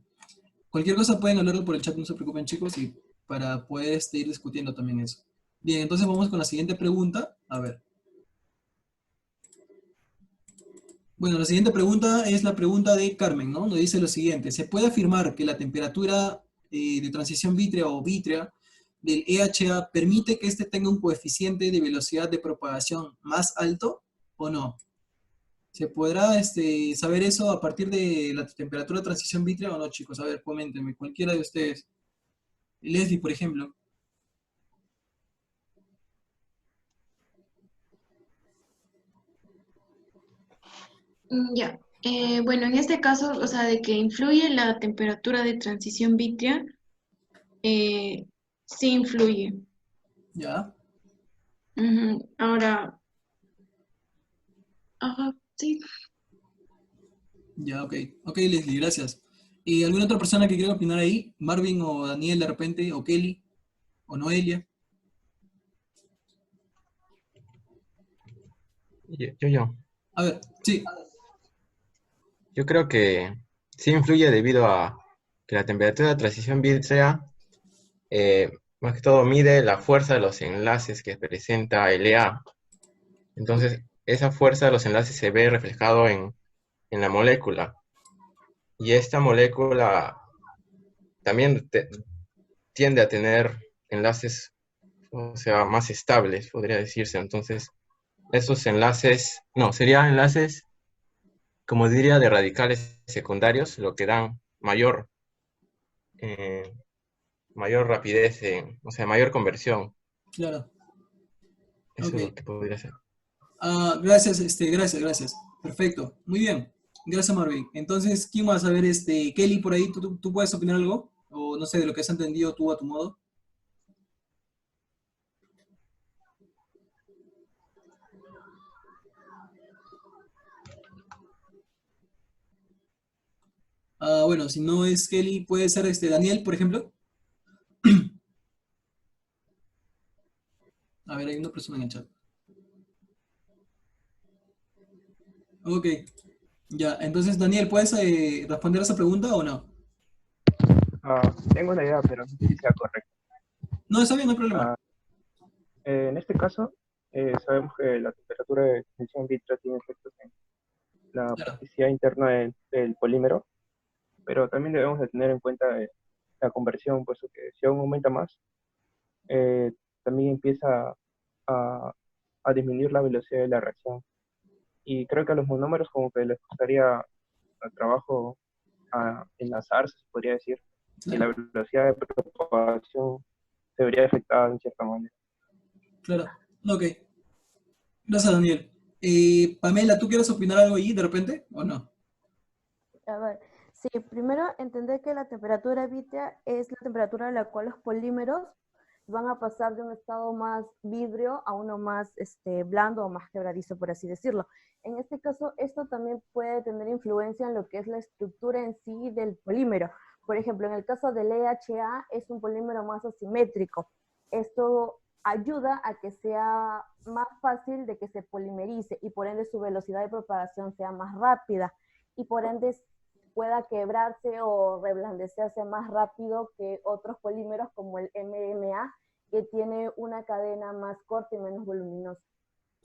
cualquier cosa pueden hablarlo por el chat, no se preocupen chicos, y para poder ir discutiendo también eso. Bien, entonces vamos con la siguiente pregunta. A ver. Bueno, la siguiente pregunta es la pregunta de Carmen, ¿no? Nos dice lo siguiente: ¿se puede afirmar que la temperatura de transición vítrea o vítrea del EHA permite que éste tenga un coeficiente de velocidad de propagación más alto o no? ¿Se podrá saber eso a partir de la temperatura de transición vítrea o no, chicos? A ver, coméntenme, cualquiera de ustedes. Leslie, por ejemplo. Ya. Bueno, en este caso, o sea, de que influye la temperatura de transición vítrea, sí influye. ¿Ya? Ahora, ajá, sí. Ya, ok. Ok, Leslie, gracias. ¿Y alguna otra persona que quiera opinar ahí? ¿Marvin o Daniel de repente? ¿O Kelly? ¿O Noelia? Yo. A ver, sí. Yo creo que sí influye debido a que la temperatura de transición vítrea, más que todo, mide la fuerza de los enlaces que presenta el EA. Entonces, esa fuerza de los enlaces se ve reflejado en la molécula. Y esta molécula también tiende a tener enlaces, o sea, más estables, podría decirse. Entonces, esos enlaces, no, serían enlaces, como diría, de radicales secundarios, lo que dan eh, mayor rapidez, o sea, mayor conversión. Claro. Eso Ok. es lo que podría ser. Gracias, gracias. Perfecto. Muy bien. Gracias, Marvin. Entonces, ¿quién más? A ver, Kelly, por ahí, ¿tú puedes opinar algo? O no sé, de lo que has entendido tú a tu modo. Bueno, si no es Kelly, puede ser Daniel, por ejemplo. A ver, hay una persona en el chat. Ok. Ya, entonces, Daniel, ¿puedes responder a esa pregunta o no? Tengo una idea, pero no sé si sea correcta. No, está bien, no hay problema. En este caso, sabemos que la temperatura de transición vítrea tiene efectos en la Claro. plasticidad interna del polímero, pero también debemos de tener en cuenta la conversión, puesto que si aún aumenta más, también empieza a, a disminuir la velocidad de la reacción. Y creo que a los monómeros como que les costaría al trabajo enlazarse, se podría decir, y la Claro, velocidad de propagación se vería afectada en cierta manera. claro. Ok. Gracias, Daniel. Pamela, ¿tú quieres opinar algo ahí de repente o no? A ver, sí, primero entender que la temperatura vítrea es la temperatura a la cual los polímeros van a pasar de un estado más vidrio a uno más blando o más quebradizo, por así decirlo. En este caso, esto también puede tener influencia en lo que es la estructura en sí del polímero. Por ejemplo, en el caso del EHA es un polímero más asimétrico. Esto ayuda a que sea más fácil de que se polimerice y por ende su velocidad de propagación sea más rápida y por ende pueda quebrarse o reblandecerse más rápido que otros polímeros como el MMA, que tiene una cadena más corta y menos voluminosa.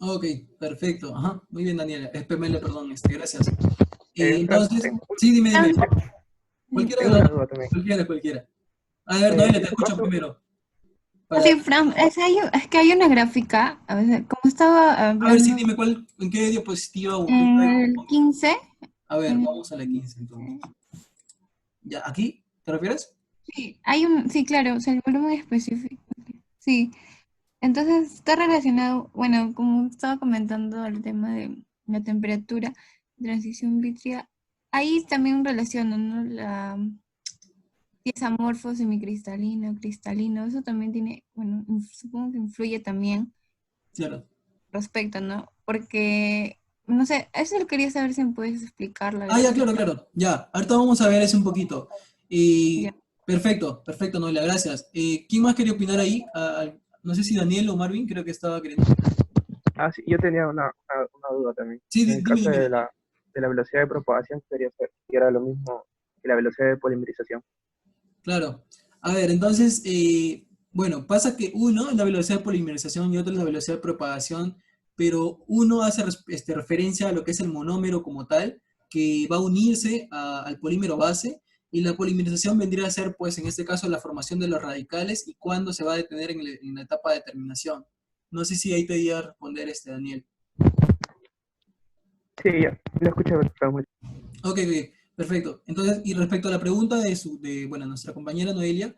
Ok, perfecto. Ajá, muy bien, Daniela. Es Pamela, perdón, gracias. Fran, Entonces, sí, dime. Cualquiera de tengo los una dos. duda también. Cualquiera. A ver, Noelia, En te este escucho caso, primero. Sí, Fran, es que hay una gráfica, a ver, como estaba A ver, sí, hablando dime en qué diapositiva o qué. en el 15, A ver, en vamos a la 15 entonces. ¿Ya? ¿Aquí? ¿Te refieres? sí, sí, claro, o sea, el volumen específico. Sí, entonces está relacionado, bueno, como estaba comentando el tema de la temperatura, transición vitrea, ahí también relaciono, ¿no? Si es amorfo, semicristalino, cristalino, eso también tiene, bueno, supongo que influye también Claro. respecto, ¿no? Porque, no sé, eso lo quería saber si me puedes explicar la Ya, gráfica. claro. Ya, ahorita vamos a ver eso un poquito. Y Ya. Perfecto, perfecto, Noelia, gracias. ¿Quién más quería opinar ahí? No sé si Daniel o Marvin, creo que estaba queriendo. Ah, sí, yo tenía una duda también. Sí, En el dime, caso dime. de la velocidad de propagación, quería saber si era lo mismo que la velocidad de polimerización. Claro. A ver, entonces, bueno, pasa que uno es la velocidad de polimerización y otro es la velocidad de propagación, pero uno hace referencia a lo que es el monómero como tal, que va a unirse al polímero base, y la polimerización vendría a ser, pues, en este caso, la formación de los radicales y cuándo se va a detener en la etapa de terminación. No sé si ahí te iba a responder Daniel. Sí, ya, lo escuché perfectamente. Ok, ok, perfecto. Entonces, y respecto a la pregunta bueno, nuestra compañera Noelia,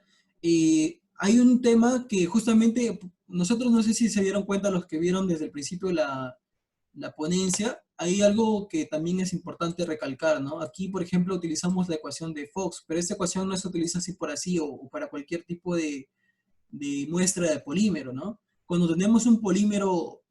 hay un tema que justamente nosotros no sé si se dieron cuenta los que vieron desde el principio la ponencia, hay algo que también es importante recalcar, ¿no? Aquí, por ejemplo, utilizamos la ecuación de Fox, pero esta ecuación no se utiliza así por así o para cualquier tipo de muestra de polímero, ¿no? Cuando tenemos un polímero,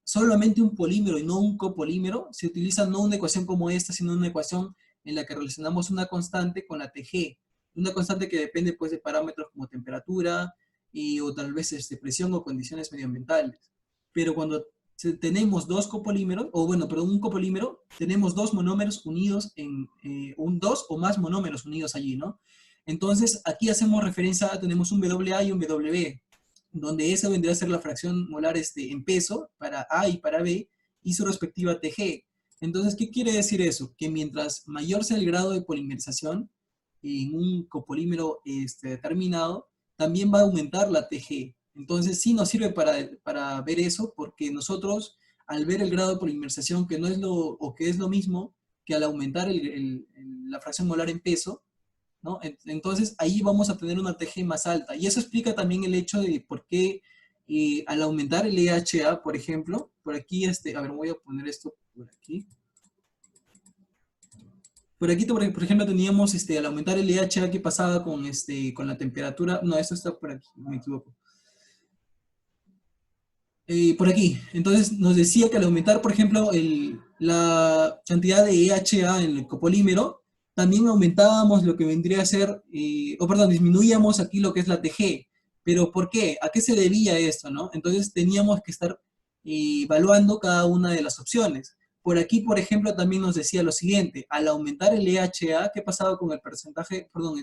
solamente un polímero y no un copolímero, se utiliza no una ecuación como esta, sino una ecuación en la que relacionamos una constante con la TG, una constante que depende pues de parámetros como temperatura o tal vez presión o condiciones medioambientales. Pero cuando tenemos dos copolímeros, o bueno, perdón, un copolímero, tenemos dos monómeros unidos dos o más monómeros unidos allí, ¿no? Entonces, aquí hacemos referencia, tenemos un WA y un WB, donde esa vendría a ser la fracción molar en peso para A y para B, y su respectiva TG. Entonces, ¿qué quiere decir eso? Que mientras mayor sea el grado de polimerización en un copolímero determinado, también va a aumentar la TG. Entonces, sí nos sirve para ver eso, porque nosotros, al ver el grado de polimerización, que no es o que es lo mismo que al aumentar la fracción molar en peso, ¿no? Entonces ahí vamos a tener una TG más alta. Y eso explica también el hecho de por qué al aumentar el EHA, por ejemplo, por aquí, a ver, voy a poner esto por aquí. Por aquí, por ejemplo, teníamos al aumentar el EHA, ¿qué pasaba con la temperatura? No, esto está por aquí, me equivoco. Por aquí. Entonces nos decía que al aumentar, por ejemplo, la cantidad de EHA en el copolímero, también aumentábamos lo que vendría a ser, perdón, disminuíamos aquí lo que es la TG. Pero ¿por qué? ¿A qué se debía esto, no? Entonces teníamos que estar evaluando cada una de las opciones. Por aquí, por ejemplo, también nos decía lo siguiente: al aumentar el EHA, ¿qué pasaba con el porcentaje, perdón,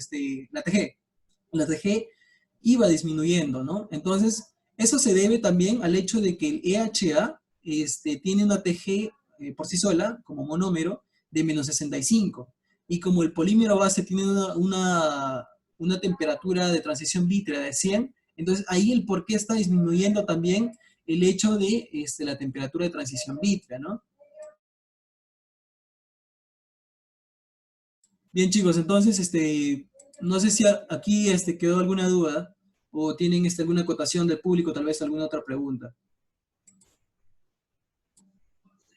la TG? La TG iba disminuyendo, ¿no? Entonces, eso se debe también al hecho de que el EHA tiene una TG por sí sola, como monómero, de menos 65. Y como el polímero base tiene una temperatura de transición vítrea de 100, entonces ahí el por qué está disminuyendo también el hecho de la temperatura de transición vítrea, ¿no? Bien, chicos, entonces, no sé si aquí quedó alguna duda o tienen alguna acotación del público, tal vez alguna otra pregunta.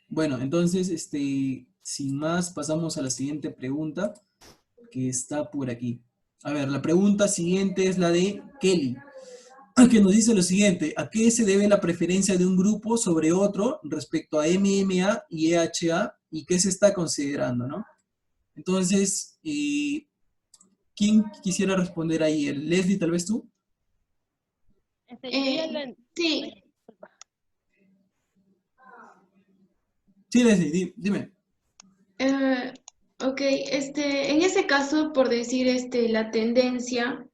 Bueno, entonces, sin más, pasamos a la siguiente pregunta que está por aquí. A ver, la pregunta siguiente es la de Kelly, que nos dice lo siguiente: ¿a qué se debe la preferencia de un grupo sobre otro respecto a MMA y EHA y qué se está considerando, ¿no? Entonces, ¿quién quisiera responder ahí? Leslie, tal vez tú. Yo ya la... Sí, Ay, disculpa. Sí, Leslie, dime. ok, en ese caso, por decir la tendencia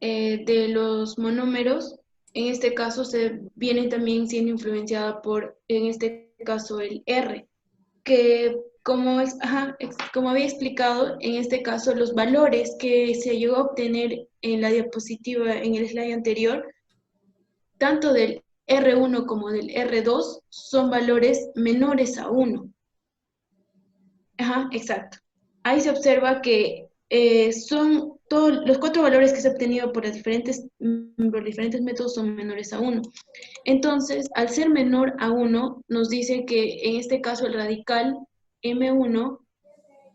de los monómeros, en este caso se viene también siendo influenciada por, en este caso, el R, que como había explicado, en este caso los valores que se llegó a obtener en la diapositiva, en el slide anterior, tanto del R1 como del R2 son valores menores a 1. Ajá, exacto. Ahí se observa que son todos los 4 valores que se han obtenido por por diferentes métodos son menores a 1. Entonces, al ser menor a 1, nos dice que en este caso el radical M1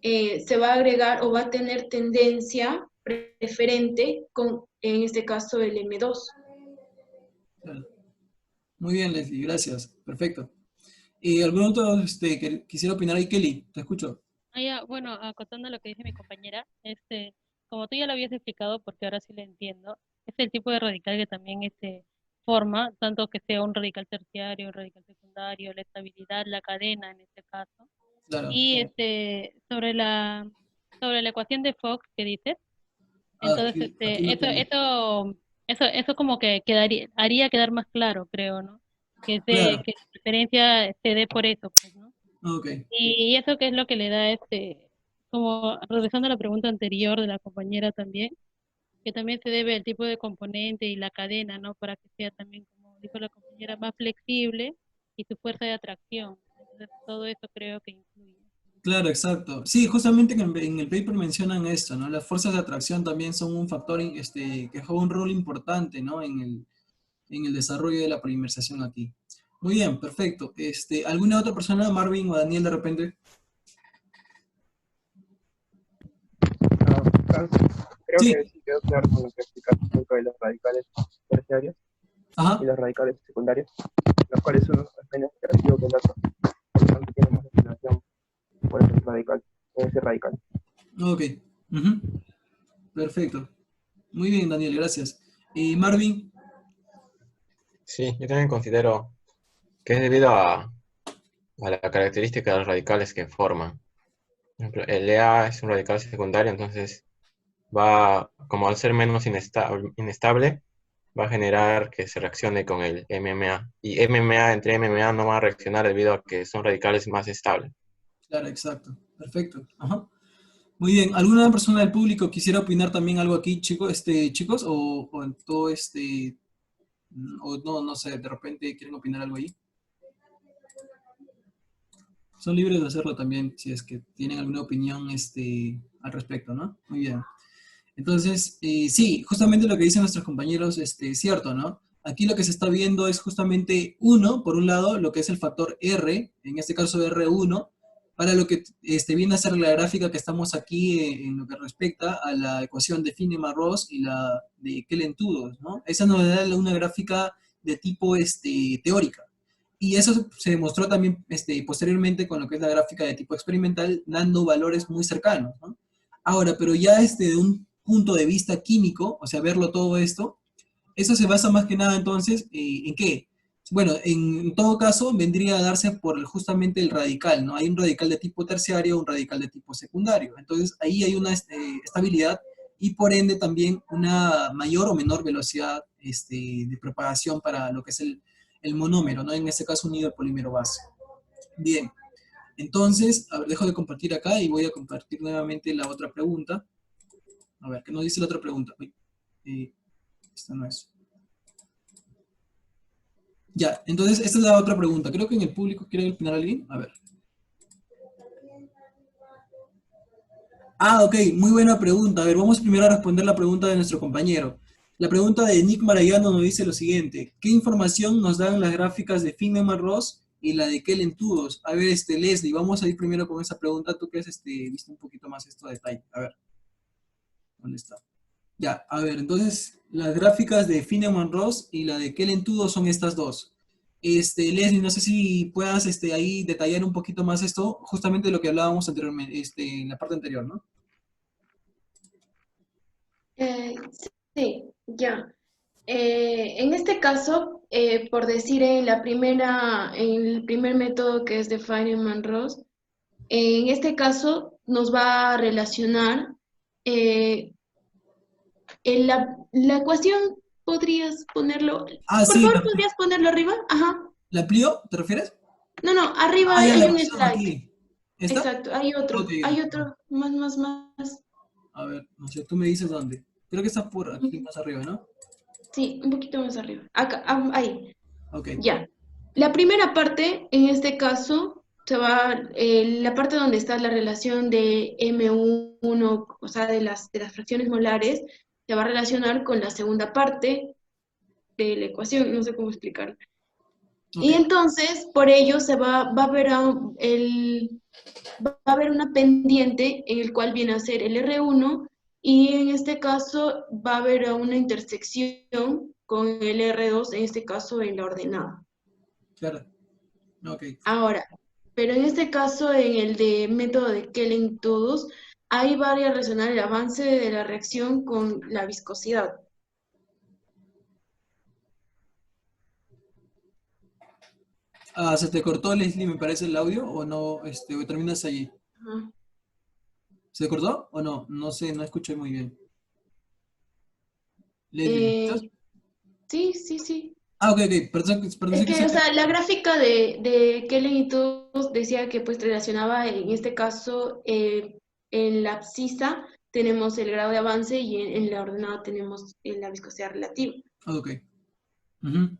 se va a agregar o va a tener tendencia preferente con, en este caso, el M2. Claro. Muy bien, Leslie, gracias. Perfecto. ¿Algún otro que quisiera opinar ahí, Kelly? Te escucho. Ah, ya, bueno, acotando lo que dice mi compañera, como tú ya lo habías explicado, porque ahora sí lo entiendo, es el tipo de radical que también forma, tanto que sea un radical terciario, un radical secundario, la estabilidad, la cadena en este caso. Claro. Y sobre la ecuación de Fox que dices, entonces Aquí lo tengo. eso como que haría quedar más claro, creo, ¿no? Claro. Que la preferencia se dé por eso, pues, ¿no? Ok. Y eso que es lo que le da como regresando a la pregunta anterior de la compañera también, que también se debe al tipo de componente y la cadena, ¿no? Para que sea también, como dijo la compañera, más flexible y su fuerza de atracción. Entonces, todo eso creo que influye. Claro, exacto. Sí, justamente en el paper mencionan esto, ¿no? Las fuerzas de atracción también son un factor que juega un rol importante, ¿no? En el desarrollo de la polimerización aquí. Muy bien, perfecto. ¿Alguna otra persona, Marvin o Daniel, de repente? Creo Sí. que sí quedó claro con lo que explicaste acerca de los radicales terciarios Ajá. y los radicales secundarios, los cuales uno es menos reactivo que el otro, por lo tanto tiene más activación por ese radical. Ok. Ujú. Perfecto. Muy bien, Daniel, gracias. ¿Y Marvin? Sí, yo también considero que es debido a la característica de los radicales que forman. Por ejemplo, el EA es un radical secundario, entonces como al ser menos inestable, va a generar que se reaccione con el MMA. Y entre MMA no va a reaccionar debido a que son radicales más estables. Claro, exacto. Perfecto. Ajá. Muy bien. ¿Alguna persona del público quisiera opinar también algo aquí, chicos? ¿O en todo o no, no sé, de repente quieren opinar algo ahí? Son libres de hacerlo también, si es que tienen alguna opinión al respecto, ¿no? Muy bien. Entonces, sí, justamente lo que dicen nuestros compañeros es cierto, ¿no? Aquí lo que se está viendo es justamente por un lado, lo que es el factor R, en este caso R1, para lo que viene a ser la gráfica que estamos aquí en lo que respecta a la ecuación de Feynman-Ross y la de Kellen-Tudor, ¿no? Esa nos da una gráfica de tipo teórica. Y eso se demostró también posteriormente con lo que es la gráfica de tipo experimental, dando valores muy cercanos, ¿no? Ahora, pero ya de un punto de vista químico, o sea, verlo todo esto, eso se basa más que nada entonces, ¿en qué? Bueno, en todo caso vendría a darse por justamente el radical, ¿no? Hay un radical de tipo terciario, un radical de tipo secundario. Entonces ahí hay una estabilidad y por ende también una mayor o menor velocidad de propagación para lo que es el monómero, ¿no? En este caso unido al polímero base. Bien, entonces, a ver, dejo de compartir acá y voy a compartir nuevamente la otra pregunta. A ver, ¿qué nos dice la otra pregunta? Uy, esta no es. Ya, entonces esta es la otra pregunta. Creo que en el público quiere opinar alguien. A ver. Ah, ok, muy buena pregunta. A ver, vamos primero a responder la pregunta de nuestro compañero. La pregunta de Nick Marayano nos dice lo siguiente. ¿Qué información nos dan las gráficas de Feynman-Ross y la de Kellen-Tudor? A ver, Leslie, vamos a ir primero con esa pregunta. Tú que has visto un poquito más esto a detalle. A ver, ¿dónde está? Ya, a ver, entonces las gráficas de Feynman-Ross y la de Kellen-Tudor son estas dos. Leslie, no sé si puedas ahí detallar un poquito más esto, justamente lo que hablábamos anteriormente, en la parte anterior, ¿no? Eh, sí, ya. En este caso, por decir en el primer método que es de Feynman-Ross, en este caso nos va a relacionar la ecuación, ¿podrías ponerlo? Ah, Por sí, favor, ¿podrías ponerlo arriba? Ajá. ¿la amplío? ¿Te refieres? No, no, arriba Ah, ya, hay la un ecuación slide. aquí. ¿Esta? Exacto, Ok, hay ya. otro, más. A ver, no sé, tú me dices dónde. Creo que está por aquí más arriba, ¿no? Sí, un poquito más arriba. Acá, ahí. Ok, Ya. La primera parte, en este caso, la parte donde está la relación de M1, o sea, de las fracciones molares, se va a relacionar con la segunda parte de la ecuación, no sé cómo explicarlo. ok, Y entonces, por ello, va a haber una pendiente en el cual viene a ser el R1 y en este caso va a haber una intersección con el R2, en este caso en la ordenada. claro. Ok, Ahora, pero en este caso, en el de método de Kellen-Tudor, ahí va a relacionar el avance de la reacción con la viscosidad. Ah, ¿se te cortó, Leslie, me parece el audio o no? ¿O terminas allí? Ajá. ¿Se cortó o no? No sé, no escuché muy bien. Leslie, ¿me escuchas? Eh, sí, sí, sí. Ah, ok, ok, perdón, perdón, Es sí que que, se o sea, la gráfica de Kellen y todos decía que pues relacionaba en este caso en la abscisa tenemos el grado de avance y en la ordenada tenemos la viscosidad relativa. Ok. Ujú.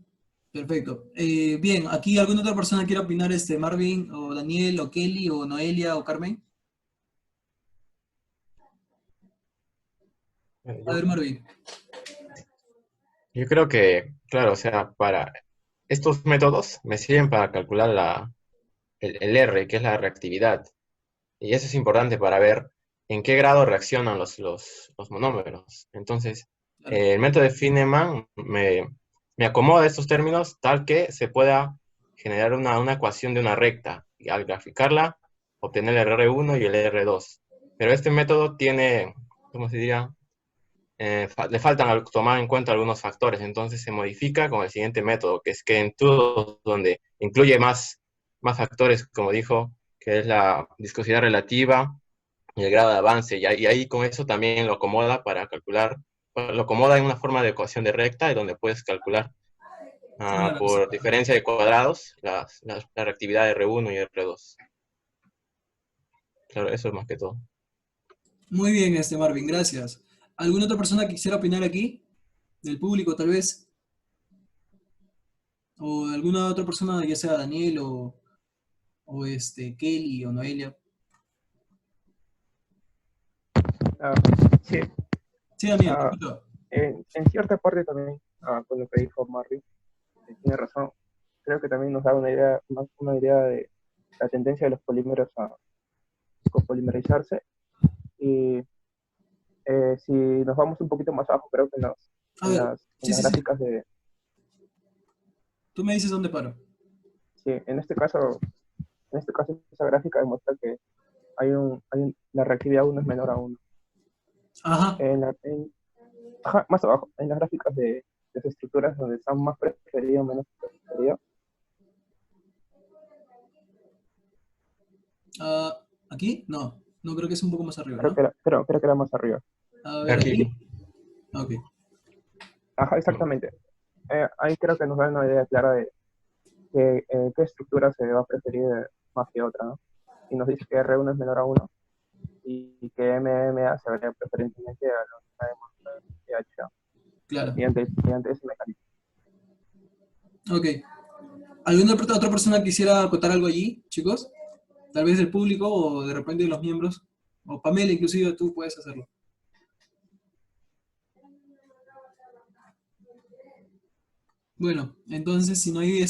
Perfecto. Bien, ¿aquí alguna otra persona quiere opinar, Marvin, o Daniel, o Kelly, o Noelia, o Carmen? A Yo, ver, Marvin. yo creo que, claro, o sea, para estos métodos me sirven para calcular el R, que es la reactividad. Y eso es importante para ver en qué grado reaccionan los monómeros. Entonces, Claro. el método de Feynman me acomoda estos términos tal que se pueda generar una ecuación de una recta y al graficarla obtener el R1 y el R2. Pero este método tiene, ¿cómo se diría? Le faltan tomar en cuenta algunos factores, entonces se modifica con el siguiente método, que es que en todos donde incluye más factores, como dijo, que es la viscosidad relativa y el grado de avance, y ahí con eso también lo acomoda para calcular, lo acomoda en una forma de ecuación de recta, donde puedes calcular Claro, sí. por diferencia de cuadrados la reactividad de R1 y R2. Claro, eso es más que todo. Muy bien, Marvin, gracias. ¿Alguna otra persona que quisiera opinar aquí? Del público, tal vez. O alguna otra persona, ya sea Daniel o Kelly o Noelia. Ah, sí, Sí, Daniel, te ah, escucho. en cierta parte también, con lo que dijo Marvin, tiene razón. Creo que también nos da una idea de la tendencia de los polímeros a copolimerizarse. Y si nos vamos un poquito más abajo, creo que A ver, en sí, las sí, sí. gráficas de, Tú me dices dónde paro. sí, en este caso esa gráfica demuestra que la reactividad 1 es menor a 1. Ajá. Ajá, más abajo, en las gráficas de las estructuras donde están más preferidos, menos preferidos. Ah, ¿aquí? No. No, creo que es un poco más arriba, ¿no? Creo que era más arriba. A ver, Aquí, aquí. Ok. Ajá, exactamente. Ahí creo que nos da una idea clara de qué estructura se va a preferir más que otra, ¿no? Y nos dice que R1 es menor a 1 y que MMA se vería preferentemente a los PHA Claro. mediante ese mecanismo. Ok. ¿Alguna otra persona quisiera acotar algo allí, chicos? Tal vez del público o de repente de los miembros. O Pamela, inclusive tú puedes hacerlo. Bueno, entonces si no hay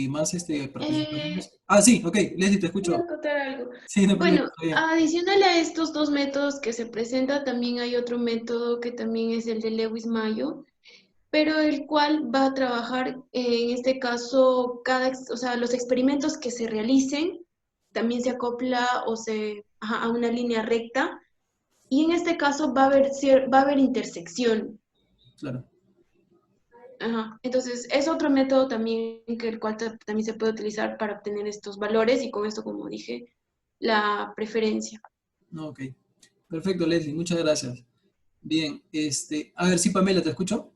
más Eh, participaciones. Ah, sí, ok, Leslie, te Voy a escucho. acotar algo. Sí, no hay problema, Bueno, está bien. adicional a estos dos métodos que se presenta, también hay otro método que también es el de Lewis-Mayo, pero el cual va a trabajar, en este caso, o sea, los experimentos que se realicen, también se acopla a una línea recta, y en este caso va a haber intersección. Claro. Ajá. Entonces, es otro método también el cual también se puede utilizar para obtener estos valores y con esto, como dije, la preferencia. No, ok. Perfecto, Leslie, muchas gracias. Bien, a ver, sí, Pamela, ¿te escucho?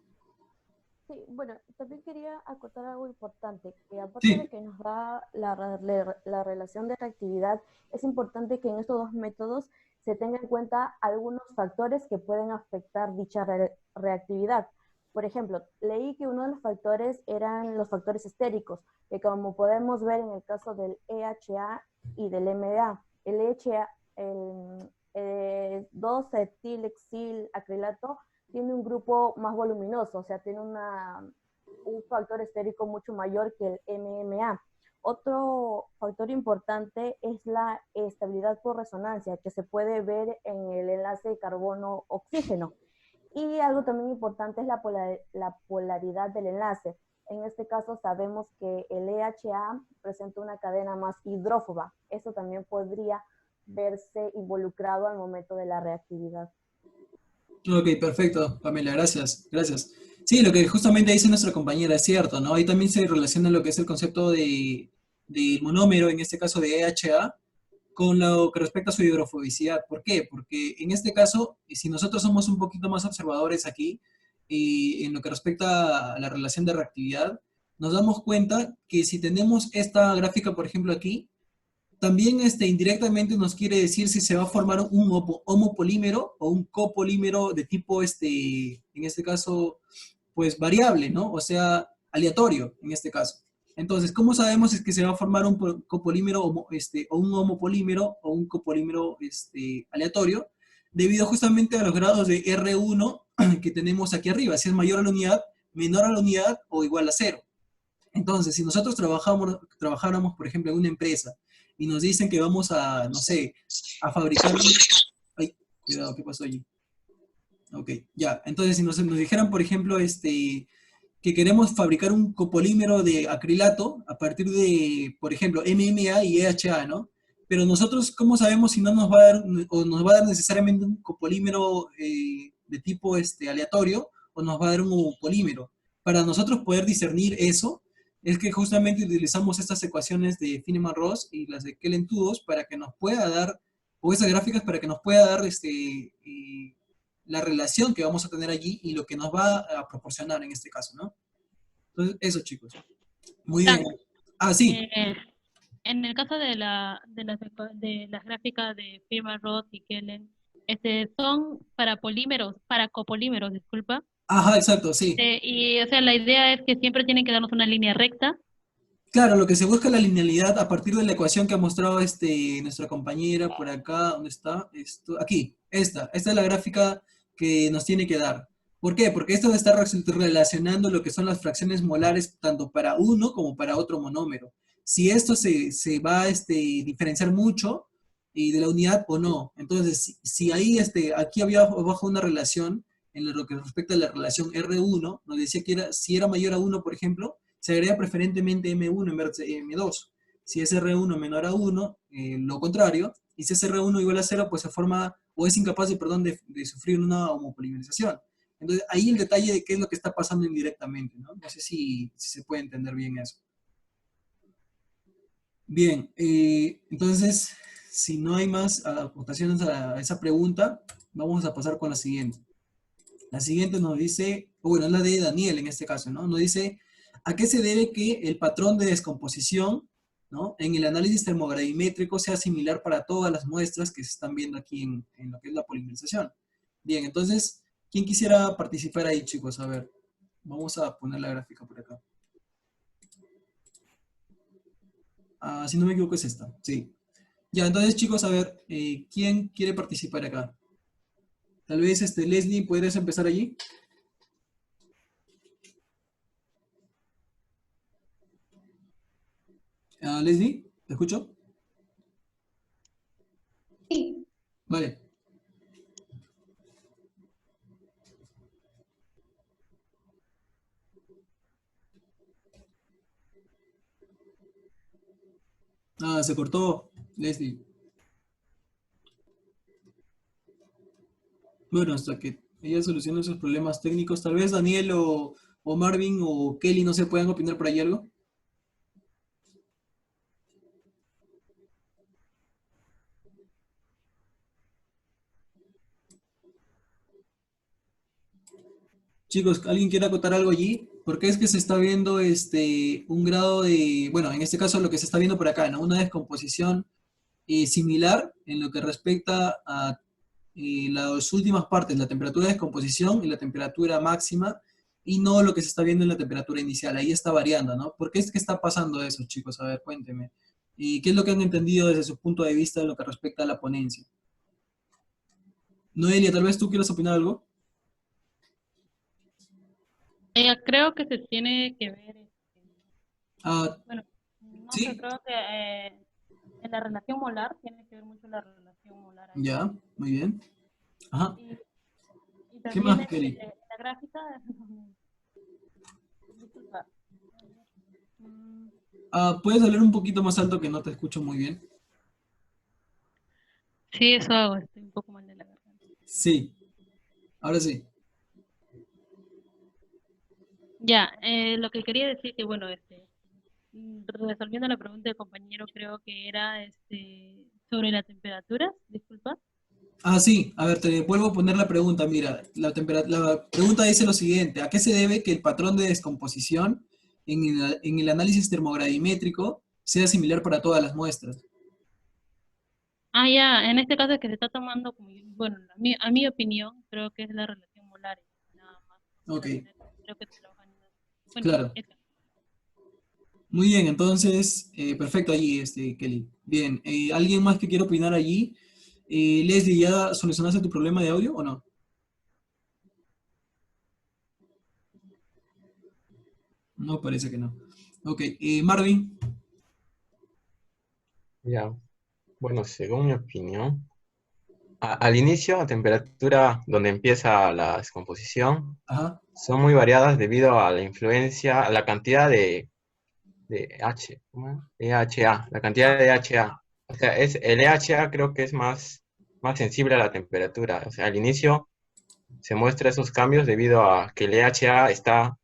Sí, bueno, también quería acotar algo importante, que aparte de Sí, que nos da la relación de reactividad, es importante que en estos dos métodos se tenga en cuenta algunos factores que pueden afectar dicha reactividad. Por ejemplo, leí que uno de los factores eran los factores estéricos, que como podemos ver en el caso del EHA y del MDA, el EHA, el 2-etilexil acrilato, tiene un grupo más voluminoso, o sea, tiene un factor estérico mucho mayor que el MMA. Otro factor importante es la estabilidad por resonancia, que se puede ver en el enlace carbono-oxígeno. Y algo también importante es la polaridad del enlace. En este caso sabemos que el EHA presenta una cadena más hidrófoba. Eso también podría verse involucrado al momento de la reactividad. Ok, perfecto, Pamela, gracias, gracias. Sí, lo que justamente dice nuestra compañera es cierto, ¿no? Ahí también se relaciona lo que es el concepto de monómero, en este caso de EHA, con lo que respecta a su hidrofobicidad. ¿Por qué? Porque en este caso, si nosotros somos un poquito más observadores aquí, y en lo que respecta a la relación de reactividad, nos damos cuenta que si tenemos esta gráfica, por ejemplo, aquí, también indirectamente nos quiere decir si se va a formar un homopolímero o un copolímero de tipo, en este caso, pues variable, ¿no? O sea, aleatorio en este caso. Entonces, ¿cómo sabemos si es que se va a formar un copolímero o un homopolímero o un copolímero aleatorio? Debido justamente a los grados de R1 que tenemos aquí arriba, si es mayor a la unidad, menor a la unidad o igual a cero. Entonces, si nosotros trabajáramos, por ejemplo, en una empresa y nos dicen que vamos a, no sé, a fabricar un... Ay, cuidado, ¿qué pasó allí? Ok, ya. Entonces, si nos dijeran, por ejemplo, que queremos fabricar un copolímero de acrilato a partir de, por ejemplo, MMA y EHA, ¿no? Pero nosotros, ¿cómo sabemos si no nos va a dar, o nos va a dar necesariamente un copolímero de tipo aleatorio, o nos va a dar un polímero? Para nosotros poder discernir eso, es que justamente utilizamos estas ecuaciones de Feynman-Ross y las de Kellen-Tudos para que nos pueda dar, o esas gráficas para que nos pueda dar la relación que vamos a tener allí y lo que nos va a proporcionar en este caso, ¿no? Entonces, eso, chicos. Muy bien. Tan, Ah, sí. en el caso de las gráficas de Firma Roth y Kellen, son para copolímeros, disculpa. Ajá, exacto, sí. Y o sea, la idea es que siempre tienen que darnos una línea recta. Claro, lo que se busca es la linealidad a partir de la ecuación que ha mostrado nuestra compañera por acá. ¿Dónde está? Esto, aquí, esta es la gráfica que nos tiene que dar. ¿Por qué? Porque esto está relacionando lo que son las fracciones molares tanto para uno como para otro monómero. Si esto se va a diferenciar mucho y de la unidad o no. Entonces, si ahí aquí había abajo una relación en lo que respecta a la relación R1, nos decía que si era mayor a 1, por ejemplo, se agrega preferentemente M1 en vez de M2. Si es R1 menor a 1, lo contrario, y si es R1 igual a 0, pues se forma, o es incapaz de sufrir una homopolimerización. Entonces, ahí el detalle de qué es lo que está pasando indirectamente, ¿no? No sé si se puede entender bien eso. Bien, entonces, si no hay más aportaciones a esa pregunta, vamos a pasar con la siguiente. La siguiente nos dice, bueno, es la de Daniel en este caso, ¿no? Nos dice, ¿a qué se debe que el patrón de descomposición, ¿no?, en el análisis termogravimétrico sea similar para todas las muestras que se están viendo aquí en lo que es la polimerización? Bien, entonces, ¿quién quisiera participar ahí, chicos? A ver, vamos a poner la gráfica por acá. Ah, si no me equivoco es esta, sí. Ya, entonces, chicos, a ver, ¿quién quiere participar acá? Tal vez, Leslie, ¿podrías empezar allí? Leslie, ¿te escucho? Sí, Vale. Ah, se cortó, Leslie. Bueno, hasta que ella solucione esos problemas técnicos, tal vez Daniel o Marvin o Kelly no se puedan opinar por ahí algo. Chicos, ¿alguien quiere acotar algo allí? Porque es que se está viendo un grado de, bueno, en este caso lo que se está viendo por acá, ¿no? Una descomposición similar en lo que respecta a las últimas partes, la temperatura de descomposición y la temperatura máxima, y no lo que se está viendo en la temperatura inicial. Ahí está variando, ¿no? ¿Por qué es que está pasando eso, chicos? A ver, cuéntenme. ¿Y qué es lo que han entendido desde su punto de vista en lo que respecta a la ponencia? Noelia, tal vez tú quieras opinar algo. Creo que se tiene que ver, Ah, bueno, no sé, sí, creo que en la relación molar tiene que ver mucho la relación molar ahí. ya, muy bien. Ajá. Y, y ¿Qué también más, Kelly? la gráfica, disculpa. Mm, ¿Puedes hablar un poquito más alto que no te escucho muy bien? Sí, eso hago, estoy un poco mal de la garganta. Sí, ahora sí. Ya, lo que quería decir que, bueno, resolviendo la pregunta del compañero, creo que era sobre la temperatura, disculpa. Ah, sí, a ver, te vuelvo a poner la pregunta. Mira, la pregunta dice lo siguiente: ¿a qué se debe que el patrón de descomposición en el análisis termogravimétrico sea similar para todas las muestras? Ah, ya, en este caso es que se está tomando como, bueno, a mi opinión, creo que es la relación molar, nada más. De Ok, la manera que creo que se trabaja bueno, claro. esa. Muy bien, entonces, perfecto allí, Kelly. Bien, ¿alguien más que quiera opinar allí? Leslie, ¿ya solucionaste tu problema de audio o no? No, parece que no. Ok, Marvin. Ya, bueno, según mi opinión, al inicio, a temperatura donde empieza la descomposición, Ajá, son muy variadas debido a la influencia, a la cantidad de H, ¿cómo es? EHA, la cantidad de EHA. O sea, el EHA creo que es más sensible a la temperatura. O sea, al inicio se muestra esos cambios debido a que el EHA está,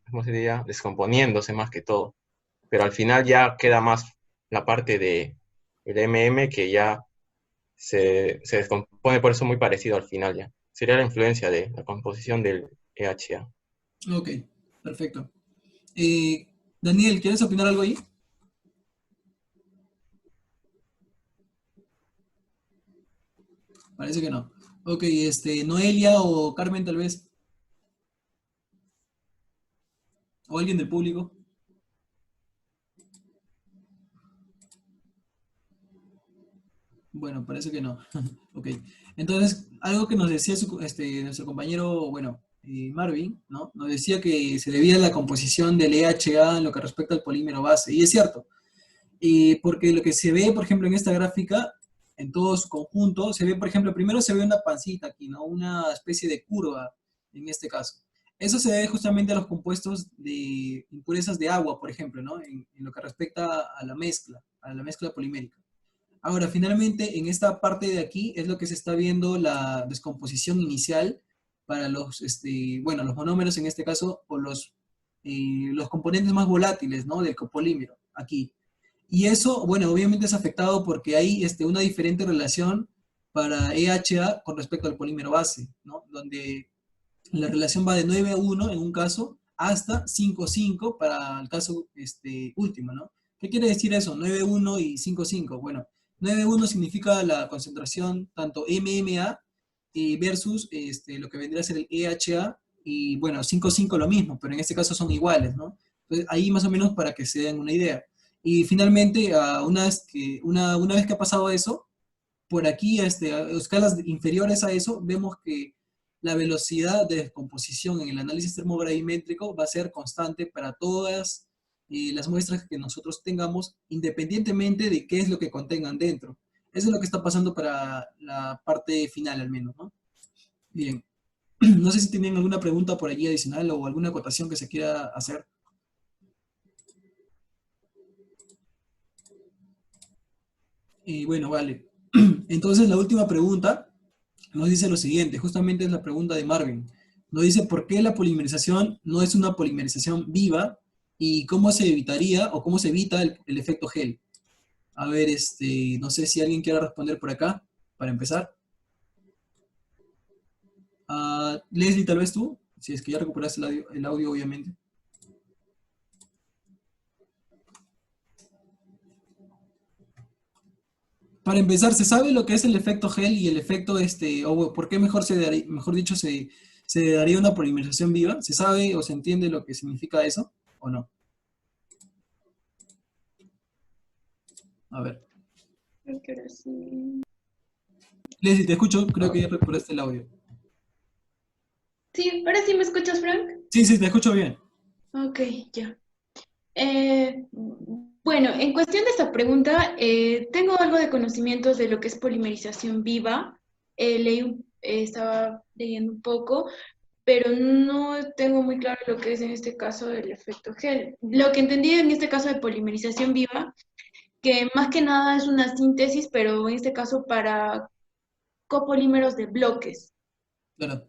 ¿cómo se diría? Descomponiéndose más que todo. Pero al final ya queda más la parte de el MM que ya se descompone, por eso muy parecido al final ya. Sería la influencia de la composición del EHA. ok, perfecto. Eh, Daniel, ¿quieres opinar algo ahí? Parece que no. Ok, Noelia o Carmen tal vez, o alguien del público. Bueno, parece que no. Ok. Entonces, algo que nos decía nuestro compañero, bueno, Marvin, ¿no? Nos decía que se debía a la composición del EHA en lo que respecta al polímero base. Y es cierto, porque lo que se ve, por ejemplo, en esta gráfica, en todo su conjunto, se ve, por ejemplo, primero se ve una pancita aquí, ¿no? Una especie de curva, en este caso. Eso se debe justamente a los compuestos de impurezas de agua, por ejemplo, ¿no? En lo que respecta a la mezcla polimérica. Ahora, finalmente, en esta parte de aquí es lo que se está viendo la descomposición inicial para bueno, los monómeros en este caso, o los componentes más volátiles, ¿no? Del copolímero, aquí. Y eso, bueno, obviamente es afectado porque hay una diferente relación para EHA con respecto al polímero base, ¿no? Donde la relación va de 9 a 1 en un caso hasta 5 a 5 para el caso último, ¿no? ¿Qué quiere decir eso? 9 a 1 y 5 a 5. Bueno, 9 a 1 significa la concentración tanto MMA versus lo que vendría a ser el EHA y bueno, 5 a 5 lo mismo, pero en este caso son iguales, ¿no? Entonces ahí más o menos para que se den una idea. Y finalmente, una vez que ha pasado eso, por aquí, a escalas inferiores a eso, vemos que la velocidad de descomposición en el análisis termogravimétrico va a ser constante para todas las muestras que nosotros tengamos, independientemente de qué es lo que contengan dentro. Eso es lo que está pasando para la parte final, al menos, ¿no? Bien. No sé si tienen alguna pregunta por allí adicional o alguna acotación que se quiera hacer. Bueno, vale. Entonces, la última pregunta nos dice lo siguiente, justamente es la pregunta de Marvin. Nos dice por qué la polimerización no es una polimerización viva y cómo se evitaría o cómo se evita el efecto gel. A ver, no sé si alguien quiera responder por acá, para empezar. Leslie, tal vez tú, si es que ya recuperaste el audio, obviamente. Para empezar, ¿se sabe lo que es el efecto gel y el efecto, o por qué mejor dicho, se daría una polimerización viva? ¿Se sabe o se entiende lo que significa eso o no? A ver. Creo que ahora sí. Leslie, te escucho, creo que ya recuperaste el audio. Sí, ahora sí me escuchas, Frank. Sí, sí, te escucho bien. Ok, ya. Bueno, en cuestión de esta pregunta, tengo algo de conocimientos de lo que es polimerización viva. Estaba leyendo un poco, pero no tengo muy claro lo que es en este caso el efecto gel. Lo que entendí en este caso de polimerización viva que más que nada es una síntesis, pero en este caso para copolímeros de bloques. Claro.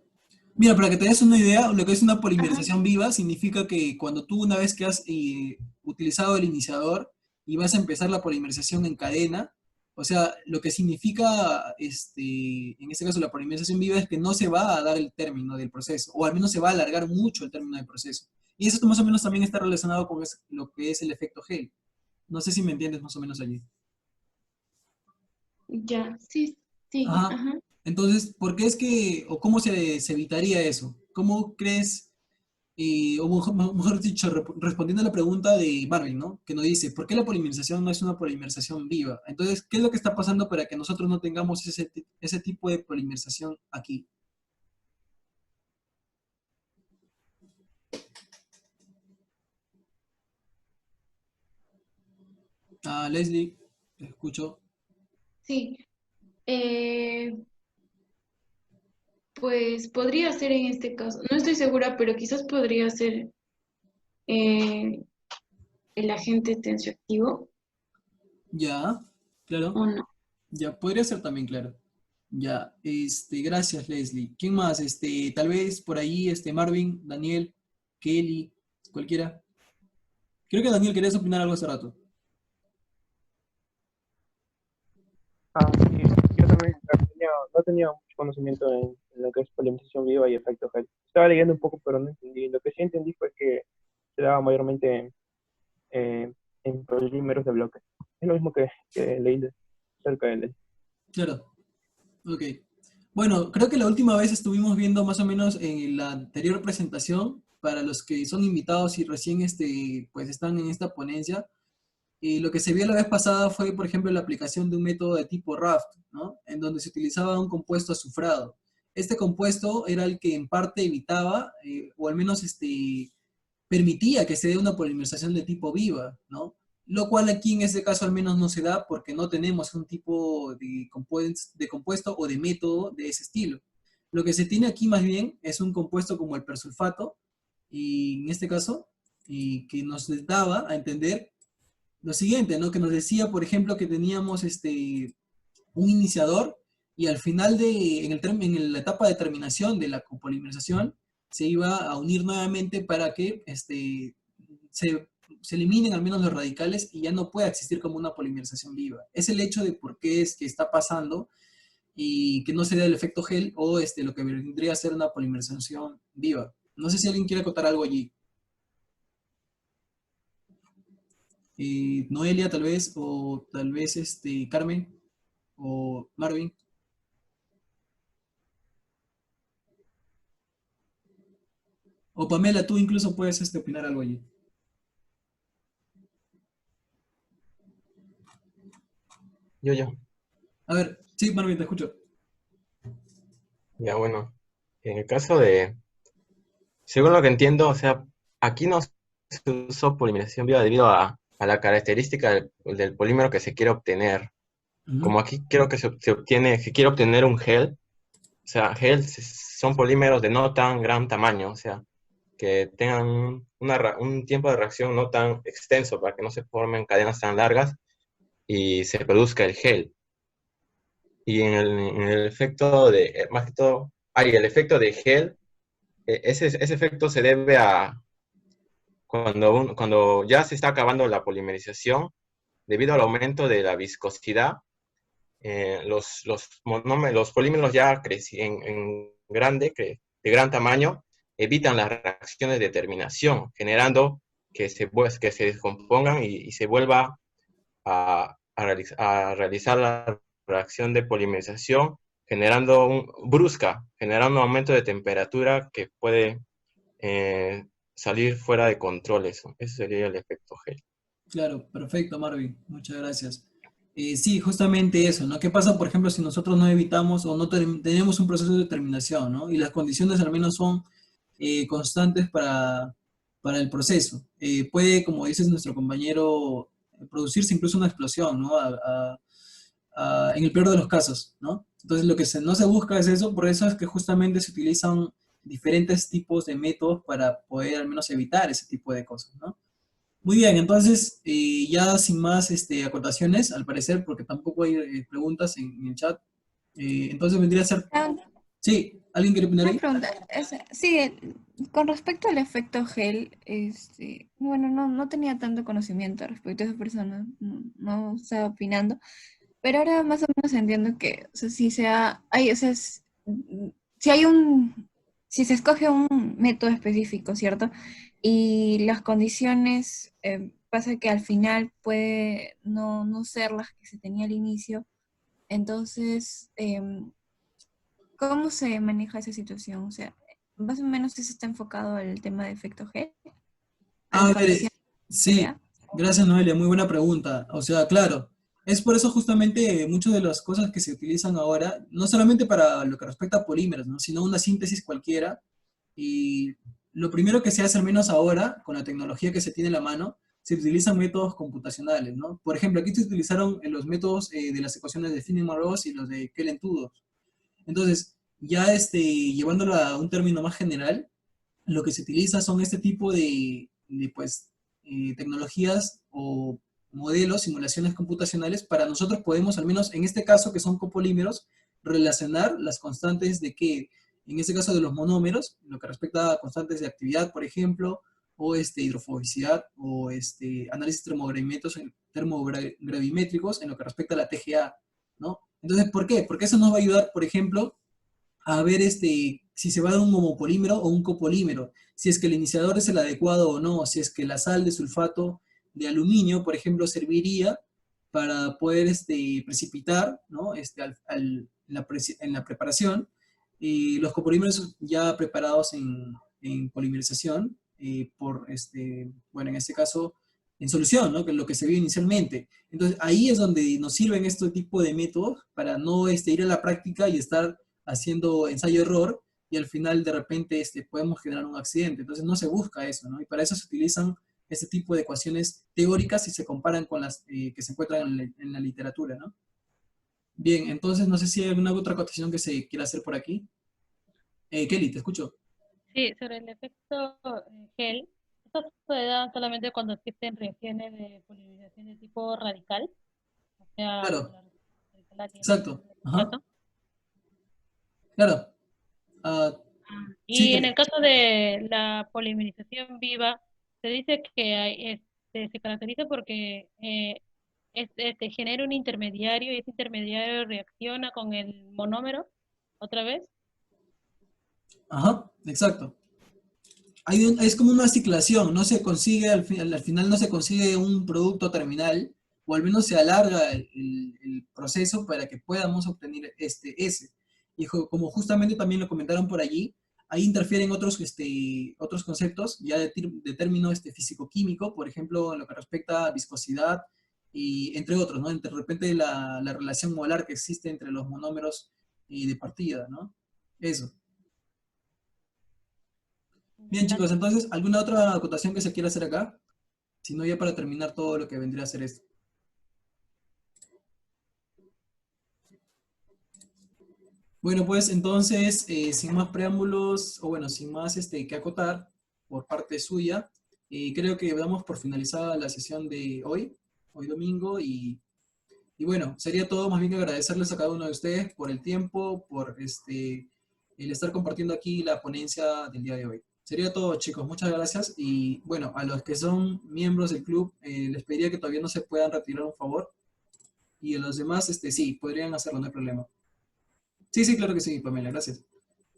Mira, para que te des una idea, lo que es una Ajá. polimerización viva significa que cuando tú una vez que has utilizado el iniciador y vas a empezar la polimerización en cadena, o sea, lo que significa, en este caso, la polimerización viva es que no se va a dar el término del proceso, o al menos se va a alargar mucho el término del proceso. Y eso más o menos también está relacionado con lo que es el efecto Hale. No sé si me entiendes más o menos allí. Ya, sí, sí, Ajá. ajá. Entonces, ¿por qué es que, o cómo se evitaría eso? ¿Cómo crees, o mejor dicho, respondiendo a la pregunta de Marvin, ¿no? Que nos dice, ¿por qué la polimerización no es una polimerización viva? Entonces, ¿qué es lo que está pasando para que nosotros no tengamos ese tipo de polimerización aquí? Ah, Leslie, te escucho. Sí, eh, pues podría ser en este caso, no estoy segura, pero quizás podría ser eh, el agente tensioactivo Ya, claro. o no. Ya, podría ser también, claro. Ya, gracias, Leslie. ¿Quién más? Tal vez por ahí, Marvin, Daniel, Kelly, cualquiera. Creo que Daniel querías opinar algo hace rato. Sí, yo también no tenía mucho conocimiento en lo que es polimerización viva y efecto Hall. Estaba leyendo un poco, pero no entendí. Lo que sí entendí fue que se daba mayormente en polímeros de bloques. Es lo mismo que leí cerca de él. Claro, ok. Bueno, creo que la última vez estuvimos viendo más o menos en la anterior presentación, para los que son invitados y recién pues están en esta ponencia, y lo que se vio la vez pasada fue, por ejemplo, la aplicación de un método de tipo RAFT, ¿no? En donde se utilizaba un compuesto azufrado. Este compuesto era el que en parte evitaba, o al menos permitía que se dé una polimerización de tipo viva, ¿no? Lo cual aquí en este caso al menos no se da porque no tenemos un tipo de compuesto o de método de ese estilo. Lo que se tiene aquí más bien es un compuesto como el persulfato, y en este caso, y que nos daba a entender lo siguiente, ¿no? Que nos decía, por ejemplo, que teníamos un iniciador y al final en la etapa de terminación de la copolimerización se iba a unir nuevamente para que se eliminen al menos los radicales y ya no pueda existir como una polimerización viva. Es el hecho de por qué es que está pasando y que no se dé el efecto gel o lo que vendría a ser una polimerización viva. No sé si alguien quiere acotar algo allí. Noelia tal vez, o tal vez Carmen, o Marvin. O Pamela, tú incluso puedes opinar algo allí. Yo. A ver, sí, Marvin, te escucho. Ya, bueno. En el caso de, según lo que entiendo, o sea, aquí no se usó polimerización viva debido a la característica del polímero que se quiere obtener. Ujú. Como aquí creo que se quiere obtener un gel, o sea, son polímeros de no tan gran tamaño, o sea, que tengan un tiempo de reacción no tan extenso para que no se formen cadenas tan largas y se produzca el gel. Y en el efecto más que todo, el efecto de gel, ese efecto se debe a cuando ya se está acabando la polimerización, debido al aumento de la viscosidad, los polímeros ya en grande, de gran tamaño, evitan las reacciones de terminación, generando que se descompongan y se vuelva a realizar la reacción de polimerización, generando un aumento de temperatura que puede salir fuera de control eso. Ese sería el efecto gel. Claro, perfecto, Marvin. Muchas gracias. Sí, justamente eso, ¿no? ¿Qué pasa, por ejemplo, si nosotros no evitamos o no tenemos un proceso de terminación, ¿no? Y las condiciones al menos son constantes para el proceso. Puede, como dice nuestro compañero, producirse incluso una explosión, ¿no? En el peor de los casos, ¿no? Entonces, lo que no se busca es eso, por eso es que justamente se utilizan diferentes tipos de métodos para poder al menos evitar ese tipo de cosas, ¿no? Muy bien, entonces, ya sin más acotaciones, al parecer, porque tampoco hay preguntas en el chat, entonces vendría a ser... Ah, Sí, ¿alguien quiere opinar una ahí? pregunta, sí, con respecto al efecto gel, bueno, no tenía tanto conocimiento respecto a esa persona, no estaba opinando, pero ahora más o menos entiendo que, o sea, hay, o sea, si hay si se escoge un método específico, ¿cierto? Y las condiciones, pasa que al final puede no ser las que se tenía al inicio, entonces, ¿cómo se maneja esa situación? O sea, más o menos eso está enfocado al tema de efecto G, a las A ver, condiciones que sí, vea. gracias Noelia, muy buena pregunta. O sea, claro, es por eso justamente muchas de las cosas que se utilizan ahora, no solamente para lo que respecta a polímeros, ¿no? Sino una síntesis cualquiera. Y lo primero que se hace, al menos ahora, con la tecnología que se tiene en la mano, se utilizan métodos computacionales, ¿no? Por ejemplo, aquí se utilizaron los métodos de las ecuaciones de Feynman-Ross y los de Kellen-Tudor. Entonces, ya llevándolo a un término más general, lo que se utiliza son este tipo pues, tecnologías o modelos, simulaciones computacionales, para nosotros podemos, al menos en este caso que son copolímeros, relacionar las constantes de que, en este caso de los monómeros, lo que respecta a constantes de actividad, por ejemplo, o hidrofobicidad, o análisis termogravimétricos en lo que respecta a la TGA, ¿no? Entonces, ¿por qué? Porque eso nos va a ayudar, por ejemplo, a ver si se va a dar un homopolímero o un copolímero, si es que el iniciador es el adecuado o no, si es que la sal de sulfato de aluminio, por ejemplo, serviría para poder precipitar, ¿no? En la preparación, los copolímeros ya preparados en polimerización, bueno, en este caso, en solución, ¿no? Que es lo que se vio inicialmente. Entonces, ahí es donde nos sirven este tipo de métodos para no ir a la práctica y estar haciendo ensayo-error y al final de repente podemos generar un accidente. Entonces no se busca eso, ¿no? Y para eso se utilizan este tipo de ecuaciones teóricas y se comparan con las que se encuentran en la literatura, ¿no? Bien, entonces no sé si hay alguna otra acotación que se quiera hacer por aquí. Kelly, te escucho. Sí, sobre el efecto gel, esto se da solamente cuando existen reacciones de polimerización de tipo radical, o sea, Claro, la radical en exacto. este Ajá, caso. claro. Ah, sí, Y en Kelly. el caso de la polimerización viva, se dice que se caracteriza porque genera un intermediario y ese intermediario reacciona con el monómero otra vez. Ajá, exacto. Es como una ciclación, no se consigue, al final no se consigue un producto terminal, o al menos se alarga el proceso para que podamos obtener S. Y como justamente también lo comentaron por allí, ahí interfieren otros conceptos ya de término físico-químico, por ejemplo, en lo que respecta a viscosidad, y entre otros, ¿no? De repente la relación molar que existe entre los monómeros de partida, ¿no? Eso. Bien, chicos, Vale. entonces, ¿alguna otra acotación que se quiera hacer acá? Si no, ya para terminar todo lo que vendría a ser esto. Bueno, pues entonces, sin más preámbulos, o bueno, sin más que acotar por parte suya, creo que damos por finalizada la sesión de hoy domingo, y bueno, sería todo más bien que agradecerles a cada uno de ustedes por el tiempo, por el estar compartiendo aquí la ponencia del día de hoy. Sería todo, chicos. Muchas gracias. Y bueno, a los que son miembros del club, les pediría que todavía no se puedan retirar, un favor. Y a los demás, sí, podrían hacerlo, no hay problema. Sí, sí, claro que sí, Pamela, gracias.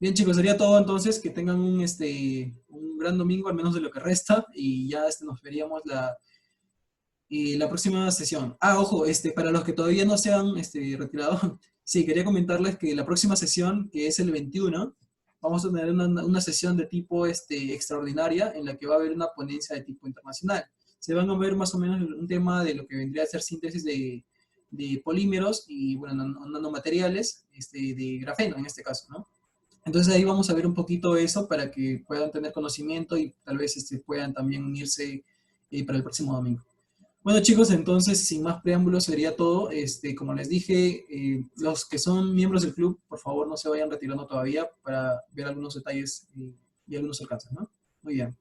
Bien, chicos, sería todo entonces. Que tengan un gran domingo, al menos de lo que resta. Y ya nos veríamos la próxima sesión. Ah, ojo, para los que todavía no se han retirado, sí, quería comentarles que la próxima sesión, que es el 21, vamos a tener una sesión de tipo extraordinaria en la que va a haber una ponencia de tipo internacional. Se van a ver más o menos un tema de lo que vendría a ser síntesis de polímeros y, bueno, nanomateriales, de grafeno en este caso, ¿no? Entonces ahí vamos a ver un poquito eso para que puedan tener conocimiento y tal vez puedan también unirse para el próximo domingo. Bueno, chicos, entonces sin más preámbulos sería todo. Como les dije, los que son miembros del club, por favor no se vayan retirando todavía para ver algunos detalles y algunos alcances, ¿no? Muy bien.